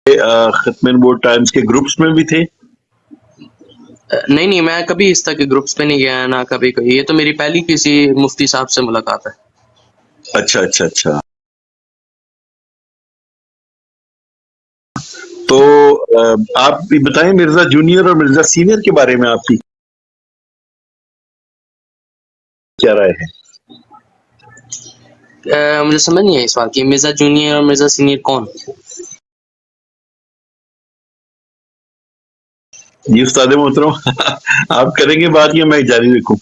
ختم نبوت ٹائمز کے گروپس میں بھی تھے؟ نہیں میں کبھی اس طرح کے گروپس پہ نہیں گیا نہ کبھی کوئی. یہ تو میری پہلی کسی مفتی صاحب سے ملاقات ہے. اچھا اچھا اچھا. تو آپ بھی بتائیں مرزا جونیئر اور مرزا سینئر کے بارے میں آپ کی کیا رائے ہے؟ مجھے سمجھ نہیں آئی اس بات کی. مرزا جونیئر اور مرزا سینئر کون؟ جی استاد محترم آپ کریں گے بات یا میں جاری رکھوں؟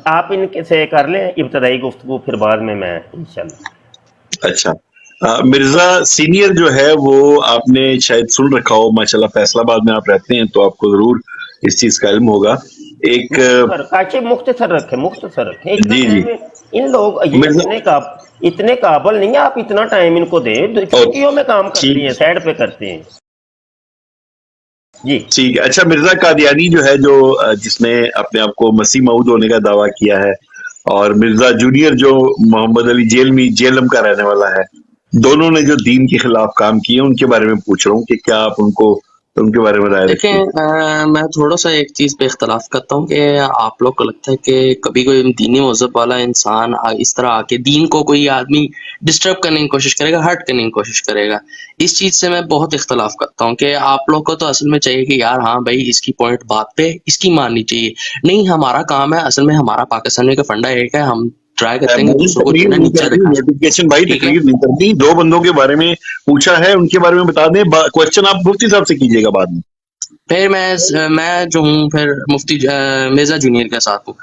آپ ان سے کر لیں ابتدائی گفتگو، پھر بعد میں انشاءاللہ. اچھا. مرزا سینئر جو ہے وہ آپ نے شاید سن رکھا ہو، ماشاءاللہ فیصل آباد میں آپ رہتے ہیں تو آپ کو ضرور اس چیز کا علم ہوگا. ایک مختصر رکھیں اتنا جی جی ٹائم ان لوگ مرزا اتنے قابل نہیں ہیں. آپ اتنا ٹائم ان کو دیں، چھٹیوں میں کام کرتے ہیں، سائڈ پہ کرتے ہیں. جی ٹھیک ہے. اچھا مرزا قادیانی جو ہے، جو جس نے اپنے آپ کو مسیح موعود ہونے کا دعویٰ کیا ہے، اور مرزا جونیئر جو محمد علی جیلم کا رہنے والا ہے، دونوں نے جو دین کے خلاف کام کیے ان کے بارے میں پوچھ رہا ہوں کہ کیا آپ ان کے بارے میں رائے رکھتے ہیں؟ دیکھیں میں تھوڑا سا ایک چیز پہ اختلاف کرتا ہوں کہ آپ لوگ کو لگتا ہے کہ کبھی کوئی دینی مذہب والا انسان اس طرح آ کے دین کو کوئی آدمی ڈسٹرب کرنے کی کوشش کرے گا، ہرٹ کرنے کی کوشش کرے گا. اس چیز سے میں بہت اختلاف کرتا ہوں کہ آپ لوگ کو تو اصل میں چاہیے کہ یار ہاں بھائی اس کی پوائنٹ بات پہ اس کی ماننی چاہیے. نہیں ہمارا کام ہے، اصل میں ہمارا پاکستانی کا فنڈا ایک ہے، ہم ٹرائی کرتے ہیں کہ دوسروں کو جو ہے نا نیچا دکھا. نوٹیفکیشن بھائی ٹھیک ہے، تقریر نہیں کرنی. دو بندوں کے بارے میں پوچھا ہے، ان کے بارے میں بتا دیں. کوشچن آپ مفتی صاحب سے کیجیے گا بعد میں. پھر میں جو ہوں پھر مفتی مرزا جونیئر کے ساتھ ہوں،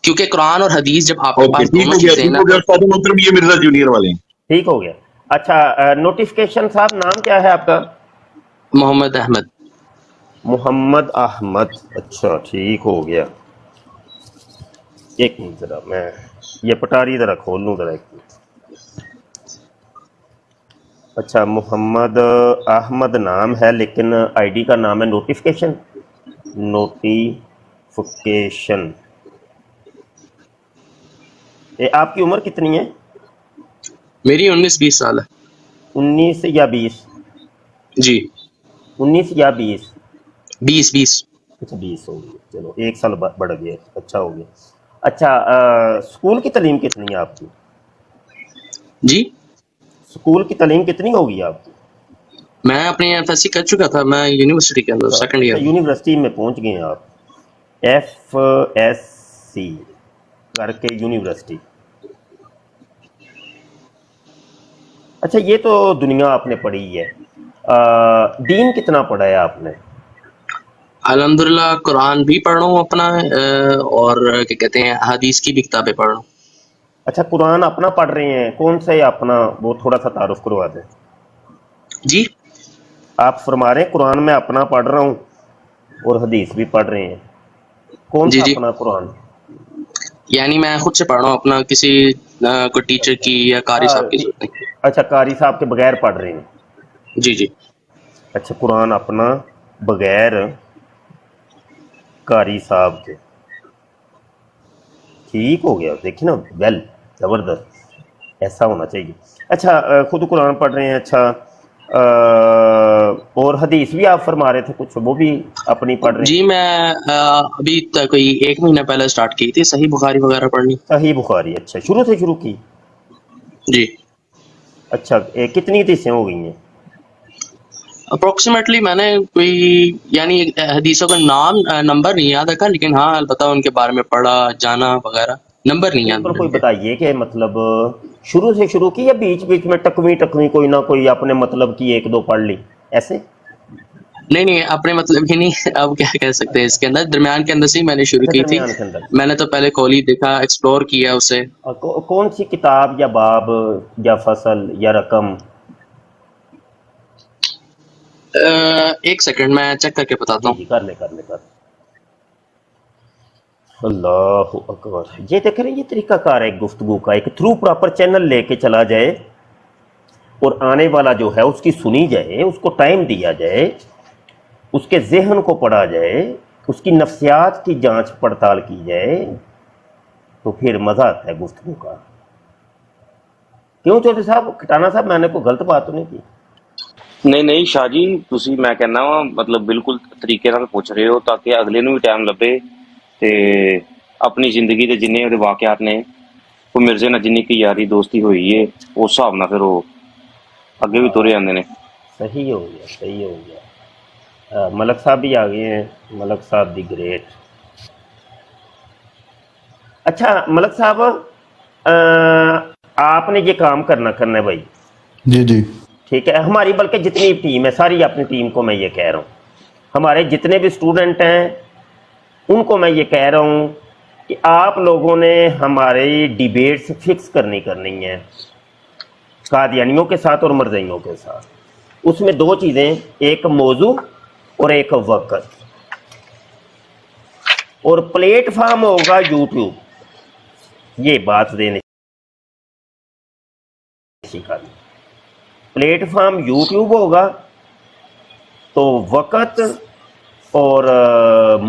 کیونکہ قرآن اور حدیث جب آپ کے اوکے پاس ٹھیک دونوں ہو گیا، چیزیں ہیں ٹھیک نا ہو گیا تو استاد محترم، یہ مرزا جونیئر والے ہیں. ٹھیک ہو گیا. اچھا نوٹیفکیشن صاحب نام کیا ہے آپ کا؟ محمد احمد. محمد احمد. اچھا ٹھیک ہو گیا. ایک منٹ ذرا میں یہ پٹاری ذرا کھول لوں ذرا ایک منٹ. اچھا محمد احمد نام ہے لیکن آئی ڈی کا نام ہے نوٹیفکیشن. آپ کی عمر کتنی ہے؟ میری 19-20 سال ہے. 19 یا 20؟ جی 19 یا 20؟ 20. اچھا 20 ہو گئی. چلو 1 سال بڑھ گیا، اچھا ہو گیا. اچھا اسکول کی تعلیم کتنی ہے آپ کی؟ جی اسکول کی تعلیم کتنی ہوگی آپ کی؟ میں اپنی ایف ایس سی کر چکا تھا، میں یونیورسٹی کے اندر سیکنڈ اچھا ایئر. یونیورسٹی میں پہنچ گئے ہیں آپ، ایف ایس سی کر کے یونیورسٹی. اچھا یہ تو دنیا آپ نے پڑھی ہے، دین کتنا پڑھا ہے آپ نے؟ الحمدللہ قرآن بھی پڑھ رہا ہوں اپنا، اور کیا کہتے ہیں حدیث کی بھی کتابیں پڑھ رہا ہوں. اچھا قرآن اپنا پڑھ رہے ہیں، کون سے اپنا؟ وہ تھوڑا سا تعارف کروا دیں. جی آپ فرما رہے ہیں قرآن میں اپنا پڑھ رہا ہوں اور حدیث بھی پڑھ رہے ہیں، کون جی سا جی اپنا قرآن؟ یعنی میں خود سے پڑھ رہا ہوں اپنا، کسی کوئی ٹیچر کی یا قاری صاحب کی ضرورت نہیں. اچھا قاری صاحب کے بغیر پڑھ رہے ہیں. جی جی اچھا قرآن اپنا بغیر قاری صاحب کے. ٹھیک ہو گیا، دیکھیں نا، ویل زبردست، ایسا ہونا چاہیے. اچھا خود قرآن پڑھ رہے ہیں. اچھا اور حدیث بھی آپ فرما رہے تھے کچھ، وہ بھی اپنی پڑھ رہے ہیں؟ جی میں ابھی کوئی 1 مہینہ پہلے سٹارٹ کی تھی صحیح بخاری وغیرہ پڑھنی. صحیح بخاری. اچھا شروع سے شروع کی. جی اچھا کتنی حدیثیں ہو گئی ہیں؟ اپروکسیمیٹلی میں نے کوئی یعنی حدیثوں کا نمبر نہیں یاد رکھا، لیکن ہاں البتہ ان کے بارے میں پڑھا جانا وغیرہ، نمبر نہیں نہیں یاد پر کوئی ان کے. بتائیے کہ مطلب شروع سے شروع کی یا بیچ بیچ میں ٹکویں کوئی نہ کوئی اپنے مطلب کی 1-2 پڑھ لی ایسے؟ نہیں اپنے مطلب ہی نہیں، اب کیا کہہ سکتے ہیں، اس کے اندر درمیان کے اندر سے ہی میں نے شروع اچھا کی تھی. درمیان کے اندر میں نے تو پہلے کولی دیکھا، ایکسپلور کیا اسے. کون سی کتاب یا باب یا فصل یا رقم؟ 1 سیکنڈ میں چیک کر کے بتاتا جی ہوں. جی کر لے. اللہ اکبر. یہ دیکھ رہے ہیں، یہ طریقہ کار ہے گفتگو کا، ایک تھرو پراپر چینل لے کے چلا جائے اور آنے والا جو ہے اس کی سنی جائے، اس کو ٹائم دیا جائے، اس کے ذہن کو پڑھا جائے، اس کی نفسیات کی جانچ پڑتال کی جائے، تو پھر مزہ آتا ہے گفتگو کا. کیوں چودھری صاحب، کٹانا صاحب، میں نے کوئی غلط بات تو نہیں کی؟ ਨਹੀਂ ਨਹੀਂ ਸ਼ਾਹ ਜੀ, ਤੁਸੀਂ ਮੈਂ ਕਹਿੰਦਾ ਵਾ ਮਤਲਬ ਬਿਲਕੁਲ ਤਰੀਕੇ ਨਾਲ ਪੁੱਛ ਰਹੇ ਹੋ ਤਾਂ ਕਿ ਅਗਲੇ ਨੂੰ ਵੀ ਟਾਈਮ ਲੱਭੇ ਤੇ ਆਪਣੀ ਜ਼ਿੰਦਗੀ ਦੇ ਜਿੰਨੇ ਉਹਦੇ ਵਾਕਿਆਤ ਨੇ, ਉਹ ਮਿਰਜ਼ੇ ਨਾਲ ਜਿੰਨੀ ਕੀ ਯਾਰੀ ਦੋਸਤੀ ਹੋਈ ਏ ਉਸ ਹਿਸਾਬ ਨਾਲ ਫਿਰ ਉਹ ਅੱਗੇ ਵੀ ਤੁਰੇ ਜਾਂਦੇ ਨੇ। सही हो गया, सही हो गया। मलक साहब भी आ गए हैं, मलक साहब दी ग्रेट। अच्छा मलक साहब, आपने ये काम करना है भाई, जी जी ठीक है। हमारी बल्कि जितनी टीम है सारी अपनी टीम को मैं ये कह रहा हूँ, हमारे जितने भी स्टूडेंट हैं उनको मैं ये कह रहा हूँ कि आप लोगों ने हमारी डिबेट्स फिक्स करनी है कादियानियों के साथ और मरज़इयों के साथ। उसमें दो चीज़ें, एक मौजू और एक वक़्त, और प्लेटफार्म होगा यूट्यूब। ये बात देने सीखा, प्लेटफार्म यूट्यूब होगा तो वक़्त और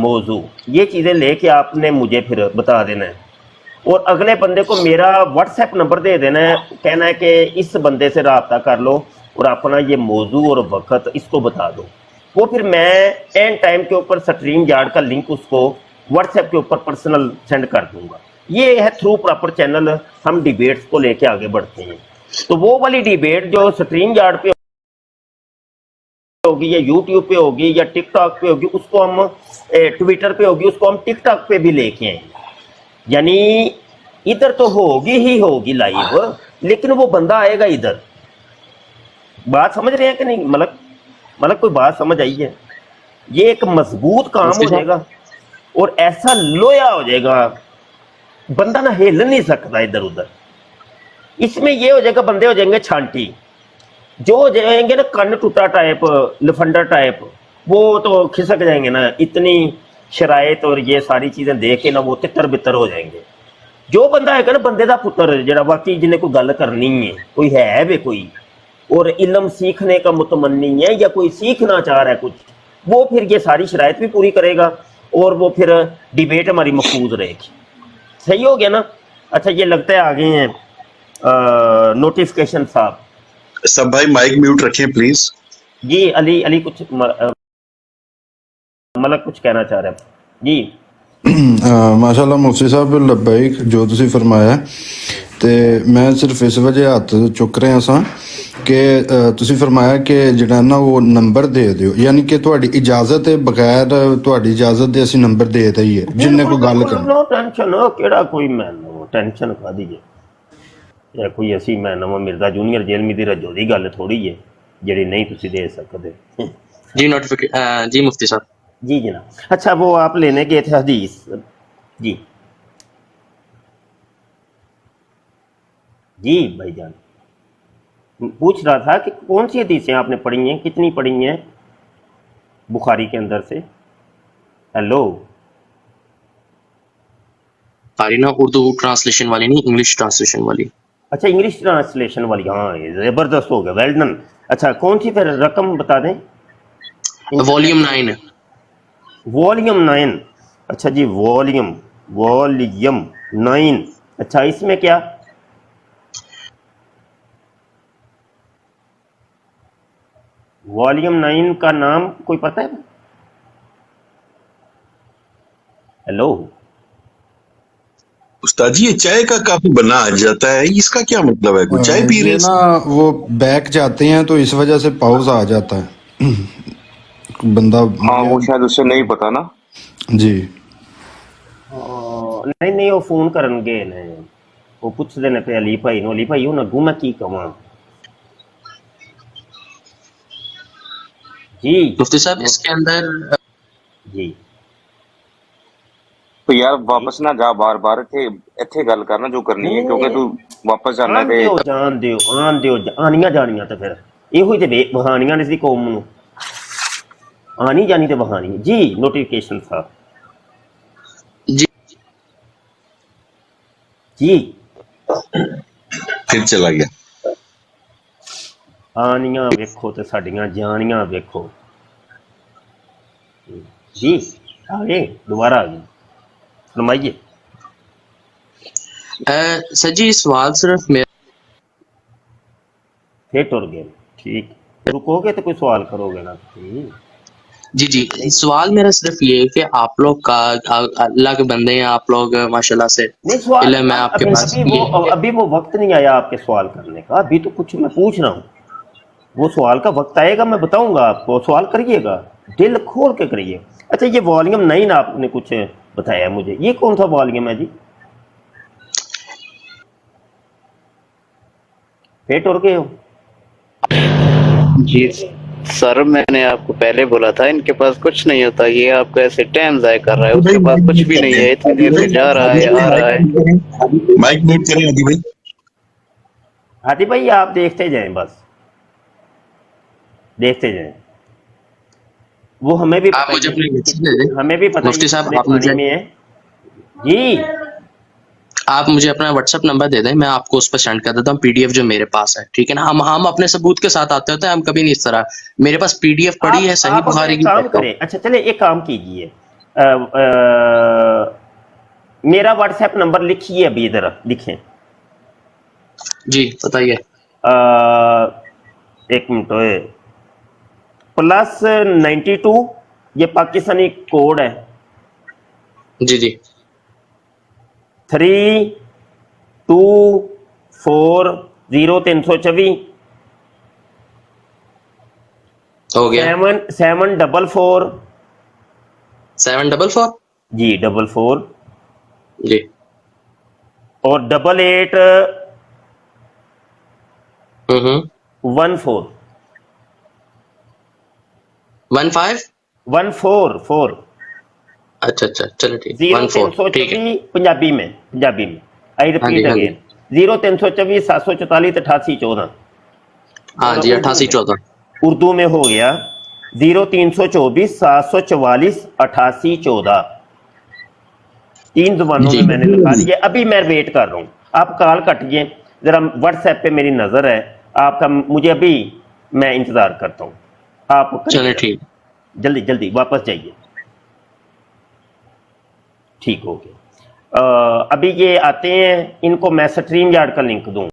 मौजू, ये चीज़ें लेके आपने मुझे फिर बता देना है, और अगले बंदे को मेरा व्हाट्सएप नंबर दे देना है, कहना है कि इस बंदे से रब्ता कर लो और अपना ये मौजू और वक़्त इसको बता दो। वो फिर मैं एंड टाइम के ऊपर स्ट्रीम यार्ड का लिंक उसको व्हाट्सएप के ऊपर पर्सनल सेंड कर दूंगा। ये है थ्रू प्रॉपर चैनल हम डिबेट्स को लेके आगे बढ़ते हैं। तो वो वाली डिबेट जो स्ट्रीम यार्ड पे होगी या यूट्यूब पे होगी या टिकटॉक पे होगी, उसको हम ट्विटर पे होगी, उसको हम टिकटॉक पे भी लेके आएंगे। यानी इधर तो होगी ही होगी लाइव, लेकिन वो बंदा आएगा इधर। बात समझ रहे हैं कि नहीं मलक? मलक कोई बात समझ आई है? ये एक मजबूत काम हो जाएगा और ऐसा लोया हो जाएगा, बंदा ना हिल नहीं सकता इधर उधर। इसमें ये हो जाएगा, बंदे हो जाएंगे छांटी, जो हो जाएंगे ना कन्न टूटा टाइप, लफंडर टाइप, वो तो खिसक जाएंगे ना। इतनी शरायत और ये सारी चीजें देख के ना वो तितर बितर हो जाएंगे। जो बंदा है ना बंदे का पुत्र जरा वाकई जिन्हें कोई गल करनी है, कोई है भी कोई और इल्म सीखने का मुतमन्नी है या कोई सीखना चाह रहा है कुछ, वो फिर ये सारी शरायत भी पूरी करेगा और वो फिर डिबेट हमारी महफूज रहेगी। सही हो गया ना? अच्छा ये लगता है आ गए हैं नोटिफिकेशन साहब। सब भाई माइक म्यूट रखें प्लीज। जी अली कुछ मलक कुछ कहना चाह रहे हैं जी। ਮਾਸ਼ਾਅੱਲਾ ਮੁਫਤੀ ਸਾਹਿਬ ਲਬੈਕ ਜੋ ਤੁਸੀਂ ਫਰਮਾਇਆ, ਤੇ ਮੈਂ ਸਿਰਫ ਇਸ ਵਜ੍ਹਾ ਹੱਥ ਚੁੱਕ ਰਿਹਾ ਸਾਂ ਕਿ ਤੁਸੀਂ ਫਰਮਾਇਆ ਕਿ ਜਿਹੜਾ ਨਾ ਉਹ ਨੰਬਰ ਦੇ ਦਿਓ, ਯਾਨੀ ਕਿ ਤੁਹਾਡੀ ਇਜਾਜ਼ਤ ਹੈ, ਬਗੈਰ ਤੁਹਾਡੀ ਇਜਾਜ਼ਤ ਦੇ ਅਸੀਂ ਨੰਬਰ ਦੇ ਦਈਏ ਜਿੰਨੇ ਕੋਈ ਗੱਲ ਕਰਨੀ। नो टेंशन, ਕਿਹੜਾ ਕੋਈ ਮੈਨੂੰ ਟੈਨਸ਼ਨ ਕਾਦੀ ਹੈ? ਇਹ ਕੋਈ ਅਸੀਂ ਮੈਂ ਨਵਾਂ ਮਿਰਜ਼ਾ ਜੂਨੀਅਰ ਜੇਲਮੀ ਦੀ ਰੱਜੋ ਦੀ ਗੱਲ ਥੋੜੀ ਹੈ ਜਿਹੜੀ ਨਹੀਂ ਤੁਸੀਂ ਦੇ ਸਕਦੇ। जी नोटिफिकेशन जी मुफ्ती साहब। जी जनाब। अच्छा वो आप लेने गए थे हदीस जी? जी भाईजान पूछ रहा था कि कौन सी हदीसें आपने पढ़ी हैं, कितनी पढ़ी हैं बुखारी के अंदर से? हेलो सारी ना उर्दू ट्रांसलेशन वाली नहीं, इंग्लिश ट्रांसलेशन वाली। अच्छा इंग्लिश ट्रांसलेशन वाली, हाँ ये जबरदस्त हो गया, वेल डन। अच्छा कौन सी फिर रकम बता दें? वॉल्यूम 9। वॉल्यूम 9। अच्छा जी वॉल्यूम 9। अच्छा इसमें क्या? वॉल्यूम 9 का नाम कोई पता है? हेलो उस्ताद जी, ये चाय का काफी बना आ जाता है, इसका क्या मतलब है? कोई चाय पी रहे ये हैं? ना वो बैक जाते हैं तो इस वजह से पाउज आ जाता है बंदा। हाँ वो शायद उससे नहीं पता ना। जी नहीं वो फोन करनगे ने, वो पूछते ने पे अली भाई नो, अली भाई हूं अगू मैं की कवां जी। मुफ्ती साहब इसके अंदर जी तो यार वापस ना जा, बार बार इत्थे गल करना जो करनी है, क्योंकि तू वापस जाना आन ते दियो जान दियो आन दियो आनियां जानियां ते फिर ਇਹੋ ਜਿਹੇ ਬਹਾਨੀਆਂ ਨੇ ਸੀ ਕੌਮ ਨੂੰ ਆਣੀ ਜਾਣੀ ਤੇ ਬਹਾਨੀ जी। नोटिफिकेशन साहब जी जी फिर चला गया। ਆਣੀਆਂ ਵੇਖੋ ਤੇ ਸਾਡੀਆਂ ਜਾਣੀਆਂ ਵੇਖੋ जी। आ गए दोबारा आ गए, फरमाइए। सर जी सवाल सिर्फ मेरा फिर टुर गए, ठीक। रुकोगे तो कोई सवाल करोगे ना जी जी, सवाल मेरा सिर्फ ये है कि आप लोग का अल्लाह के बंदे हैं आप लोग माशाल्लाह से, नहीं सवाल इल्म है आपके पास अभी वो वक्त नहीं आया आपके सवाल करने का, अभी तो कुछ मैं पूछ रहा हूँ, वो सवाल का वक्त आएगा मैं बताऊंगा आपको, सवाल करिएगा, दिल खोल के करिए। अच्छा ये वॉल्यूम 9 आपने कुछ बताया मुझे, ये कौन सा वॉल्यूम है जी? पेट उड़ गए हो? जी सर, मैंने आपको पहले बोला था इनके पास कुछ नहीं होता, ये आपको ऐसे टाइम जाया कर रहा है, उसके पास कुछ भी नहीं है, इतनी देर से जा रहा है आ रहा है। माइक म्यूट करें हादी भाई। हाथी भाई आप देखते जाएं, बस देखते जाएं, वो हमें भी आप मुझे अपनी WhatsApp दे दें। हमें भी पता मुफ्ती साहब, कितने आप मुझे- पानी में है जी। आप मुझे अपना व्हाट्सएप नंबर दे दें, मैं आपको उस पर सेंड कर देता हूँ पीडीएफ जो मेरे पास है, ठीक है ना। हम अपने सबूत के साथ आते होते हैं, हम कभी नहीं इस तरह, मेरे पास पीडीएफ पड़ी है सही आप बुखारी की। काम करें, अच्छा चले एक काम कीजिए, मेरा व्हाट्सएप नंबर लिखिए अभी, इधर लिखें। जी बताइए। एक मिनट, +92, ये पाकिस्तानी कोड है, जी जी 3240 हो गया। 744 744 जी 44 जी और 88 14 15 144 अच्छा चलो ठीक, 14 ठीक है। 0324 पंजाबी में आई हाँ रिपीट जी, अगेन 0324 744 88 14। हाँ जी 88 14 उर्दू में हो गया 0324 744 88 14। 3 जुबानों में मैंने लिखा दिया। अभी मैं वेट कर रहा हूँ, आप कॉल कटिए जरा, व्हाट्सएप पे मेरी नजर है आपका, मुझे अभी मैं इंतजार करता हूँ, आप चले ठीक। जल्दी जल्दी वापस जाइए, ठीक हो गया। अभी ये आते हैं, इनको मैं स्ट्रीम यार्ड का लिंक दूंगा,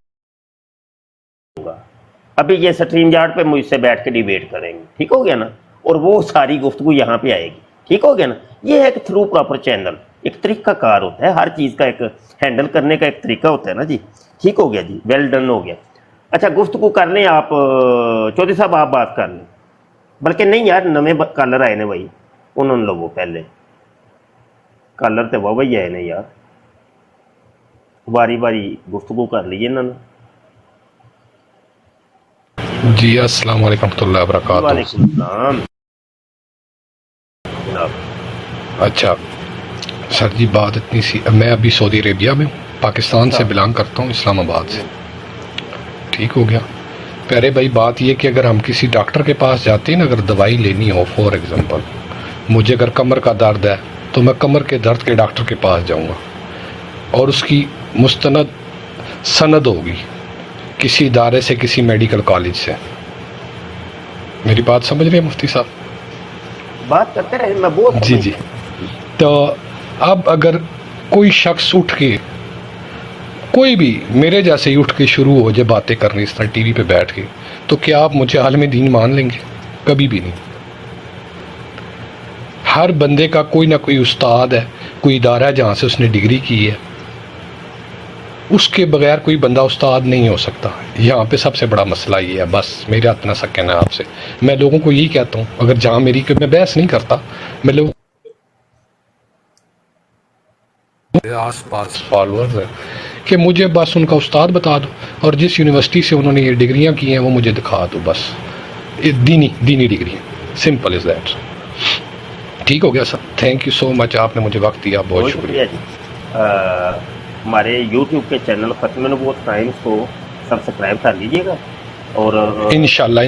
अभी ये स्ट्रीम यार्ड पे मुझसे बैठ के डिबेट करेंगे, ठीक हो गया ना, और वो सारी गुफ्तगू यहाँ पे आएगी, ठीक हो गया ना। ये है एक थ्रू प्रॉपर चैनल, एक तरीका कार होता है, हर चीज़ का एक हैंडल करने का एक तरीका होता है ना जी, ठीक हो गया जी, वेल डन हो गया। अच्छा गुफ्तगू कर लें आप, चौधरी साहब आप बात कर लें, बल्कि नहीं यार नवे कलर आए ने भाई, उन्होंने लोगों पहले कलर तो वाह ही आए ने यार, बारी बारी गुफ्तगू कर लीजिए ना। जी अस्सलाम वालेकुम रहमतुल्लाहि व बरकातहू। वालेकुम सलाम जनाब। अच्छा सर जी, बात इतनी सी, मैं अभी सऊदी अरेबिया में हूँ, पाकिस्तान से बिलोंग करता हूँ, इस्लामाबाद से, ठीक हो गया। प्यारे भाई बात ये कि अगर हम किसी डॉक्टर के पास जाते हैं ना, अगर दवाई लेनी हो, फॉर एग्जांपल मुझे अगर कमर का दर्द है तो मैं कमर के दर्द के डॉक्टर के पास जाऊँगा और उसकी मुस्तनद सनद होगी किसी इदारे से, किसी मेडिकल कॉलेज से। मेरी बात समझ रहे हैं मुफ्ती साहब? बात करते रहे, मैं बोल जी जी। तो अब अगर कोई शख्स उठ के, कोई भी मेरे जैसे ही उठ के शुरू हो जाए बातें करनी इस तरह टीवी पे बैठ के, तो क्या आप मुझे आलिम दीन मान लेंगे? कभी भी नहीं। हर बंदे का कोई ना कोई उस्ताद है, कोई इदारा है जहाँ से उसने डिग्री की है, उसके बगैर कोई बंदा उस्ताद नहीं हो सकता। यहाँ पे सबसे बड़ा मसला ये है, बस मेरा इतना सा कहना है आपसे। मैं लोगों को यही कहता हूँ, अगर जहाँ मेरी, मैं बहस नहीं करता, मैं लोगों आस पास फॉलोअर्स हैं कि मुझे बस उनका उस्ताद बता दो और जिस यूनिवर्सिटी से उन्होंने ये डिग्रियाँ की हैं वो मुझे दिखा दो, बस दीनी डिग्री, सिंपल इज़ दैट। ठीक हो गया sir, thank you so much, आपने मुझे वक्त दिया, बहुत शुक्रिया जी। हमारे यूट्यूब के चैनल खत्म नबूवत टाइम्स को सब्सक्राइब कर लीजिएगा और इंशाल्लाह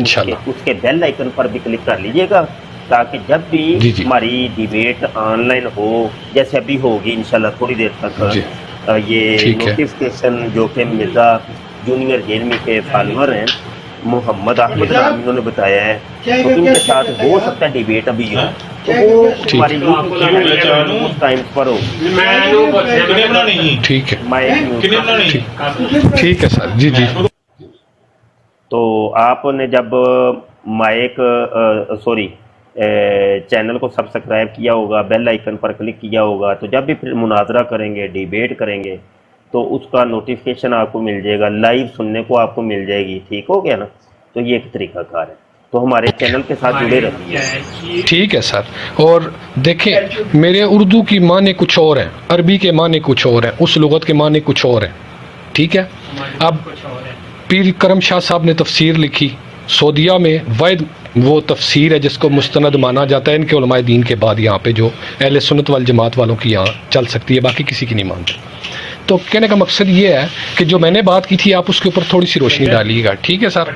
उसके बेल आइकन पर भी क्लिक कर लीजिएगा, ताकि जब भी जी। हमारी डिबेट ऑनलाइन हो, जैसे अभी होगी इंशाल्लाह थोड़ी देर तक, ये नोटिफिकेशन जो कि मिर्जा जूनियर जेलमी के फॉलोअर हैं मोहम्मद अहमद नाम इन्होंने बताया है, तो इनके साथ हो सकता है डिबेट अभी हो, तो वो हमारे यूट्यूब चैनल उस टाइम पर हो। ठीक है, ठीक है सर। जी जी। तो आपने जब माइक सॉरी चैनल को सब्सक्राइब किया होगा, बेल आइकन पर क्लिक किया होगा, तो जब भी फिर मुनाजरा करेंगे, डिबेट करेंगे, तो उसका नोटिफिकेशन आपको मिल जाएगा, लाइव सुनने को आपको मिल जाएगी। ठीक हो गया ना? तो ये एक तरीकाकार है, तो हमारे चैनल के साथ जुड़े रहिए। ठीक है सर। और देखें, मेरे उर्दू की माने कुछ और हैं, अरबी के माने कुछ और हैं, उस लुगत के माने कुछ और हैं। ठीक है। अब पीर करम शाह साहब ने तफसीर लिखी, सऊदीया में वाहिद वो तफसीर है जिसको मुस्तनद माना जाता है इनके उलमाए दीन के बाद, यहाँ पे जो अहले सुन्नत वल जमात वालों की यहाँ चल सकती है, बाकी किसी की नहीं मानते। तो कहने का मकसद ये है कि जो मैंने बात की थी आप उसके ऊपर थोड़ी सी रोशनी डालिएगा। ठीक है sir,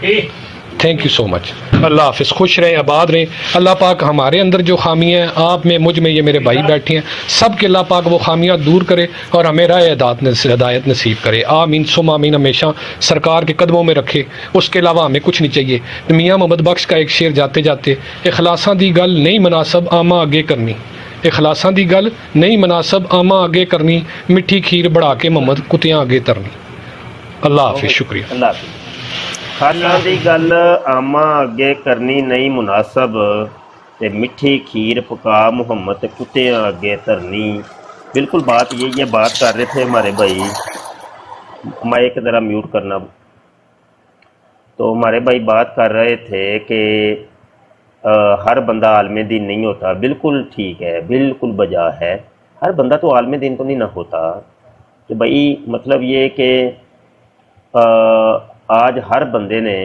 thank you so much. Allah हाफिज़, खुश रहें, आबाद रहें। अल्लाह पाक हमारे अंदर जो खामियाँ हैं, आप में, मुझ में, ये मेरे भाई बैठे हैं, सब के अल्लाह पाक वो खामियाँ दूर करे और हमें राह हिदायत नसीब करे। आमीन सुम आमीन। हमेशा सरकार के कदमों में रखे, उसके अलावा हमें कुछ नहीं चाहिए। मियाँ मोहम्मद बख्श का एक शेर जाते जाते, इखलासां दी गल नहीं मुनासब आमा आगे करनी, इखलासां दी गल नहीं मुनासब आमा आगे करनी, मिठी खीर बढ़ा के मोहम्मद कुतियाँ आगे तरनी। अल्लाह हाफिज़, शुक्रिया। अल्लाह हाफिज़। खाना दी गल आमा अगे करनी नहीं मुनासब, ते मिठी खीर पका मुहम्मद कुत्तियां अगे धरनी। बिल्कुल बात यही है, बात कर रहे थे हमारे भाई, मैं एक ज़रा म्यूट करना। तो हमारे भाई बात कर रहे थे कि हर बंदा आलम दीन नहीं होता। बिल्कुल ठीक है, बिल्कुल बजा है, हर बंदा तो आलम दीन तो नहीं ना होता। कि भाई मतलब ये कि आज हर बंदे ने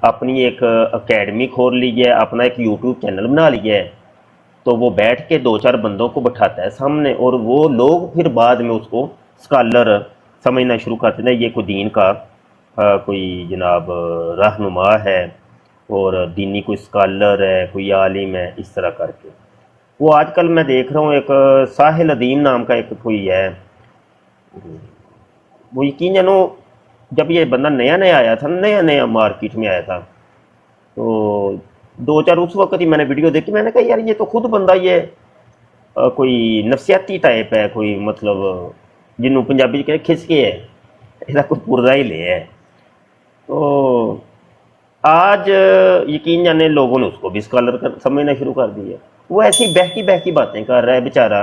अपनी एक एकेडमी खोल ली है, अपना एक यूट्यूब चैनल बना लिया है, तो वो बैठ के 2-4 बंदों को बैठाता है सामने, और वो लोग फिर बाद में उसको स्कॉलर समझना शुरू करते हैं, ये कोई दीन का कोई जनाब रहनुमा है और दीनी कोई स्कॉलर है, कोई आलिम है, इस तरह करके। वो आजकल मैं देख रहा हूँ एक साहिल अदीम नाम का एक कोई है, वो यकीन जानो जब ये बंदा नया नया आया था, नया नया मार्केट में आया था, तो 2-4 उस वक्त ही मैंने वीडियो देखी, मैंने कहा यार ये तो खुद बंदा ये कोई नफसियाती टाइप है, कोई मतलब जिन्हों पंजाबी कहे खिसके है, इसका कोई पुरजा ही ले है। तो आज यकीन जाने लोगों ने उसको भी स्कॉलर समझना शुरू कर दिया। वो ऐसी बहकी बहकी बातें कर रहा है बेचारा,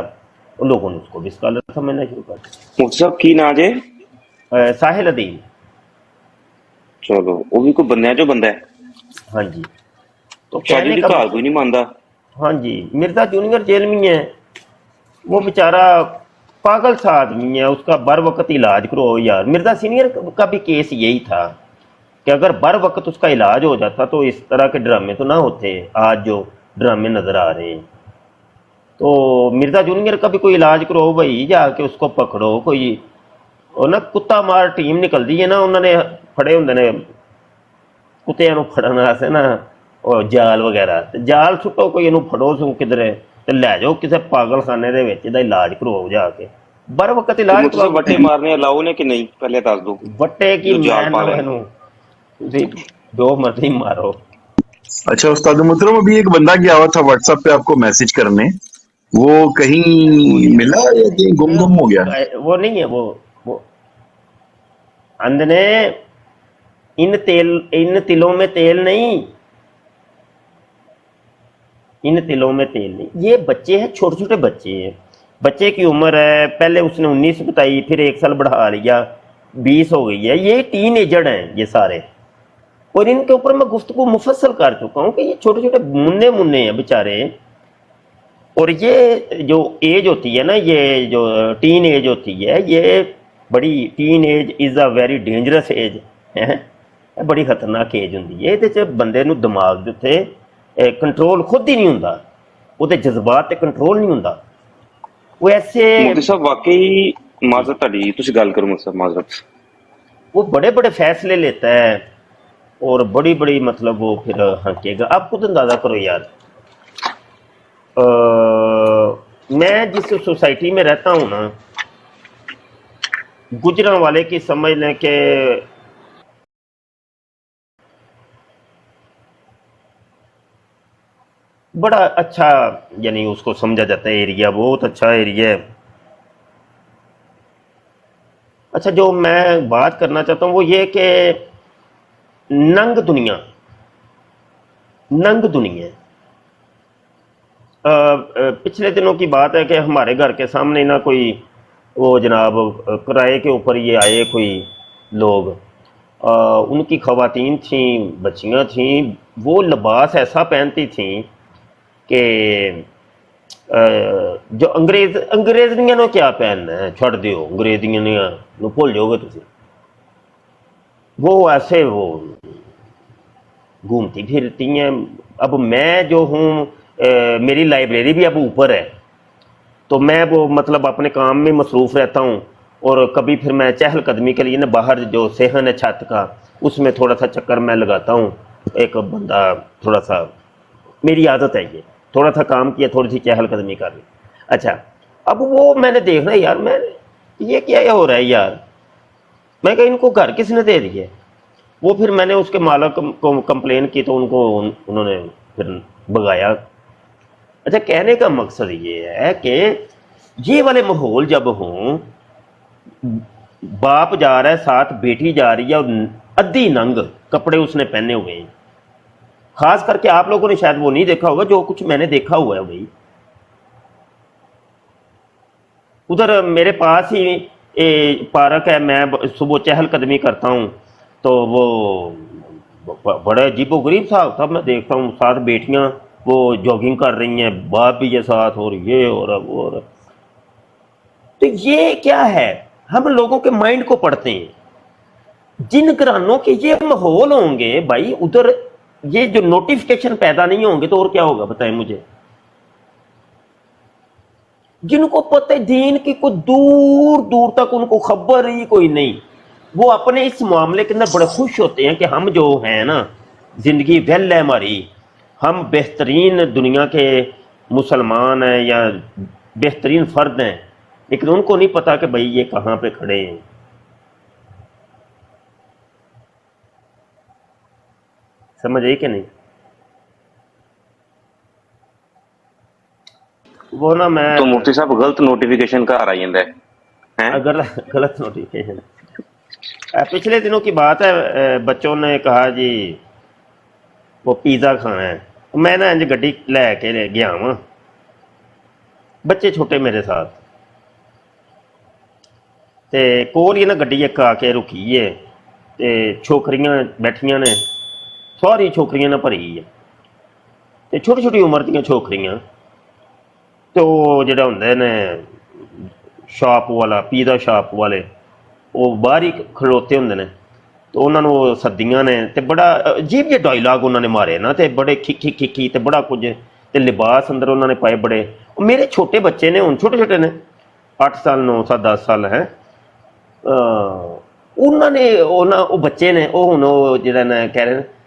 और लोगों ने उसको भी स्कॉलर समझना शुरू कर दिया। मुफ्ती साहब की ना जे साहिल अदीम। चलो वो भी कोई बंदा जो बंदा है। हाँ जी। तो शादी की घाल कोई नहीं मानता। हाँ जी, मिर्जा जूनियर जेल में है, वो बेचारा पागल सा आदमी है, उसका बर वक्त इलाज करो यार। मिर्जा सीनियर का भी केस यही था कि अगर बर वक्त उसका इलाज हो जाता तो इस तरह के ड्रामे तो ना होते आज जो ड्रामे नजर आ रहे हैं। तो मिर्जा जूनियर का भी कोई इलाज करो भाई, जाके उसको पकड़ो। कोई ਉਹ ਨਾ ਕੁੱਤਾ ਮਾਰ ਟੀਮ ਨਿਕਲਦੀ ਹੈ ਨਾ, ਉਹਨਾਂ ਨੇ ਫੜੇ ਹੁੰਦੇ ਨੇ ਕੁੱਤਿਆਂ ਨੂੰ ਫੜਨ ਵਾਸਤੇ ਨਾ ਉਹ ਜਾਲ ਵਗੈਰਾ, ਤੇ ਜਾਲ ਸੁੱਟੋ, ਕੋਈ ਇਹਨੂੰ ਫੜੋ ਸੂ ਕਿਧਰੇ ਤੇ ਲੈ ਜਾਓ ਕਿਸੇ ਪਾਗਲਖਾਨੇ ਦੇ ਵਿੱਚ, ਇਹਦਾ ਇਲਾਜ ਕਰਵਾਓ ਜਾ ਕੇ। बर वक्त इलाज मतलब वट्टे मारने अलाउ ने कि नहीं, पहले दस दो। वट्टे की दो मर्जी मारो। अच्छा उस्ताद मुहतरम, अभी एक बंदा गया हुआ था व्हाट्सएप पे आपको मैसेज करने, वो कहीं मिला या कहीं गुम हो गया? वो नहीं है, वो अंदने इन तिलों में तेल नहीं, इन तिलों में तेल नहीं। ये बच्चे हैं, छोटे छोटे बच्चे हैं, बच्चे की उम्र है, पहले उसने 19 बताई, फिर 1 साल बढ़ा लिया, 20 हो गई है। ये टीन एजड हैं ये सारे, और इनके ऊपर मैं गुफ्तगू मुफस्सल कर चुका हूँ कि ये छोटे छोटे मुन्ने हैं बेचारे। और ये जो एज होती है ना, ये जो टीन एज होती है, ये बड़ी teen age is a very dangerous age है, बड़ी खतरनाक एज होंगी है। ये बंदे नूं दिमाग दे उत्ते कंट्रोल खुद ही नहीं होंदा, उहदे जज्बात ते कंट्रोल नहीं होंदा। वो ऐसे मोदी साहब वाकई माजरत ताड़ी तुसी गल करो मुझसे माजरत, वो बड़े बड़े फैसले लेता है और बड़ी बड़ी मतलब वो फिर हंकेगा। आप खुद अंदाजा करो यार, मैं जिस सोसाइटी में रहता हूँ ना, गुजरां वाले की समझ लें कि बड़ा अच्छा, यानी उसको समझा जाता है एरिया, बहुत अच्छा एरिया है। अच्छा, जो मैं बात करना चाहता हूँ वो ये कि नंग दुनिया, नंग दुनिया है। पिछले दिनों की बात है कि हमारे घर के सामने ना कोई वो जनाब किराए के ऊपर ये आए कोई लोग, उनकी ख़वातीन थीं, बच्चियां थीं, वो लिबास ऐसा पहनती थीं कि जो अंग्रेज़ियां ने क्या पहनना है, छड़ दियो अंग्रेज़ियां ने भुल जाओगे तुम। वो ऐसे वो घूमती फिरती हैं। अब मैं जो हूँ, मेरी लाइब्रेरी भी अब ऊपर है, तो मैं वो मतलब अपने काम में मसरूफ़ रहता हूँ, और कभी फिर मैं चहलकदमी के लिए ना बाहर जो सेहन है छत का, उसमें थोड़ा सा चक्कर मैं लगाता हूँ। एक बंदा थोड़ा सा, मेरी आदत है ये, थोड़ा सा काम किया, थोड़ी सी चहलकदमी कर ली। अच्छा, अब वो मैंने देखना यार, मैं ये क्या हो रहा है यार, मैं कहा इनको घर किसने दे दिया। वो फिर मैंने उसके मालिक को कंप्लेन की तो उन्होंने फिर भगाया। अच्छा, कहने का मकसद ये है कि ये वाले माहौल जब हों, बाप जा रहा है साथ, बेटी जा रही है और अद्धी नंग कपड़े उसने पहने हुए हैं। खास करके आप लोगों ने शायद वो नहीं देखा होगा जो कुछ मैंने देखा हुआ है भाई। उधर मेरे पास ही पार्क है, मैं सुबह चहलकदमी करता हूँ, तो वो बड़े अजीबोगरीब साहब मैं देखता हूँ, साथ बेटियाँ वो जॉगिंग कर रही हैं, बाप भी ये साथ, और ये और वो और। तो ये क्या है, हम लोगों के माइंड को पढ़ते हैं। जिन घरानों के ये माहौल होंगे भाई, उधर ये जो नोटिफिकेशन पैदा नहीं होंगे तो और क्या होगा बताएं मुझे। जिनको पता है दीन की कोई दूर दूर तक उनको खबर ही कोई नहीं, वो अपने इस मामले के अंदर बड़े खुश होते हैं कि हम जो हैं ना, जिंदगी वेल है हमारी, हम बेहतरीन दुनिया के मुसलमान हैं या बेहतरीन फर्द हैं, लेकिन उनको नहीं पता कि भाई ये कहाँ पे खड़े हैं। समझ आई कि नहीं। वो ना मैं तो मुफ्ती साहब गलत नोटिफिकेशन का आ रहा है अगर गलत नोटिफिकेशन, पिछले दिनों की बात है, बच्चों ने कहा जी वो पिज़्ज़ा खाना है, मैं ना इंज गड्डी लैके गया वहाँ, बच्चे छोटे मेरे साथ, ते कोल ही ना गड्डी एक आके रुकी है, ते छोकरियां बैठियां ने, सारी छोकरियां ना भरी है, ते छोटी छोटी उम्र दियां छोकरियां, तो जेड़ा हुंदे ने शॉप वाला, पिज़्ज़ा शॉप वाले, वो बाहर ही खड़ोते होंदे ने, तो उन्होंने वो सद्दियां ने, ते बड़ा अजीब जे डायलॉग उन्होंने मारे ना, ते बड़े खिखी खिखी ते बड़ा कुछ, ते लिबास अंदर उन्होंने पाए बड़े। मेरे छोटे बच्चे ने, हुण छोटे छोटे ने, 8 साल 9 साल 10 साल हैं, उन्होंने वो बच्चे ने, वो हुण जेड़ा ना कह रहे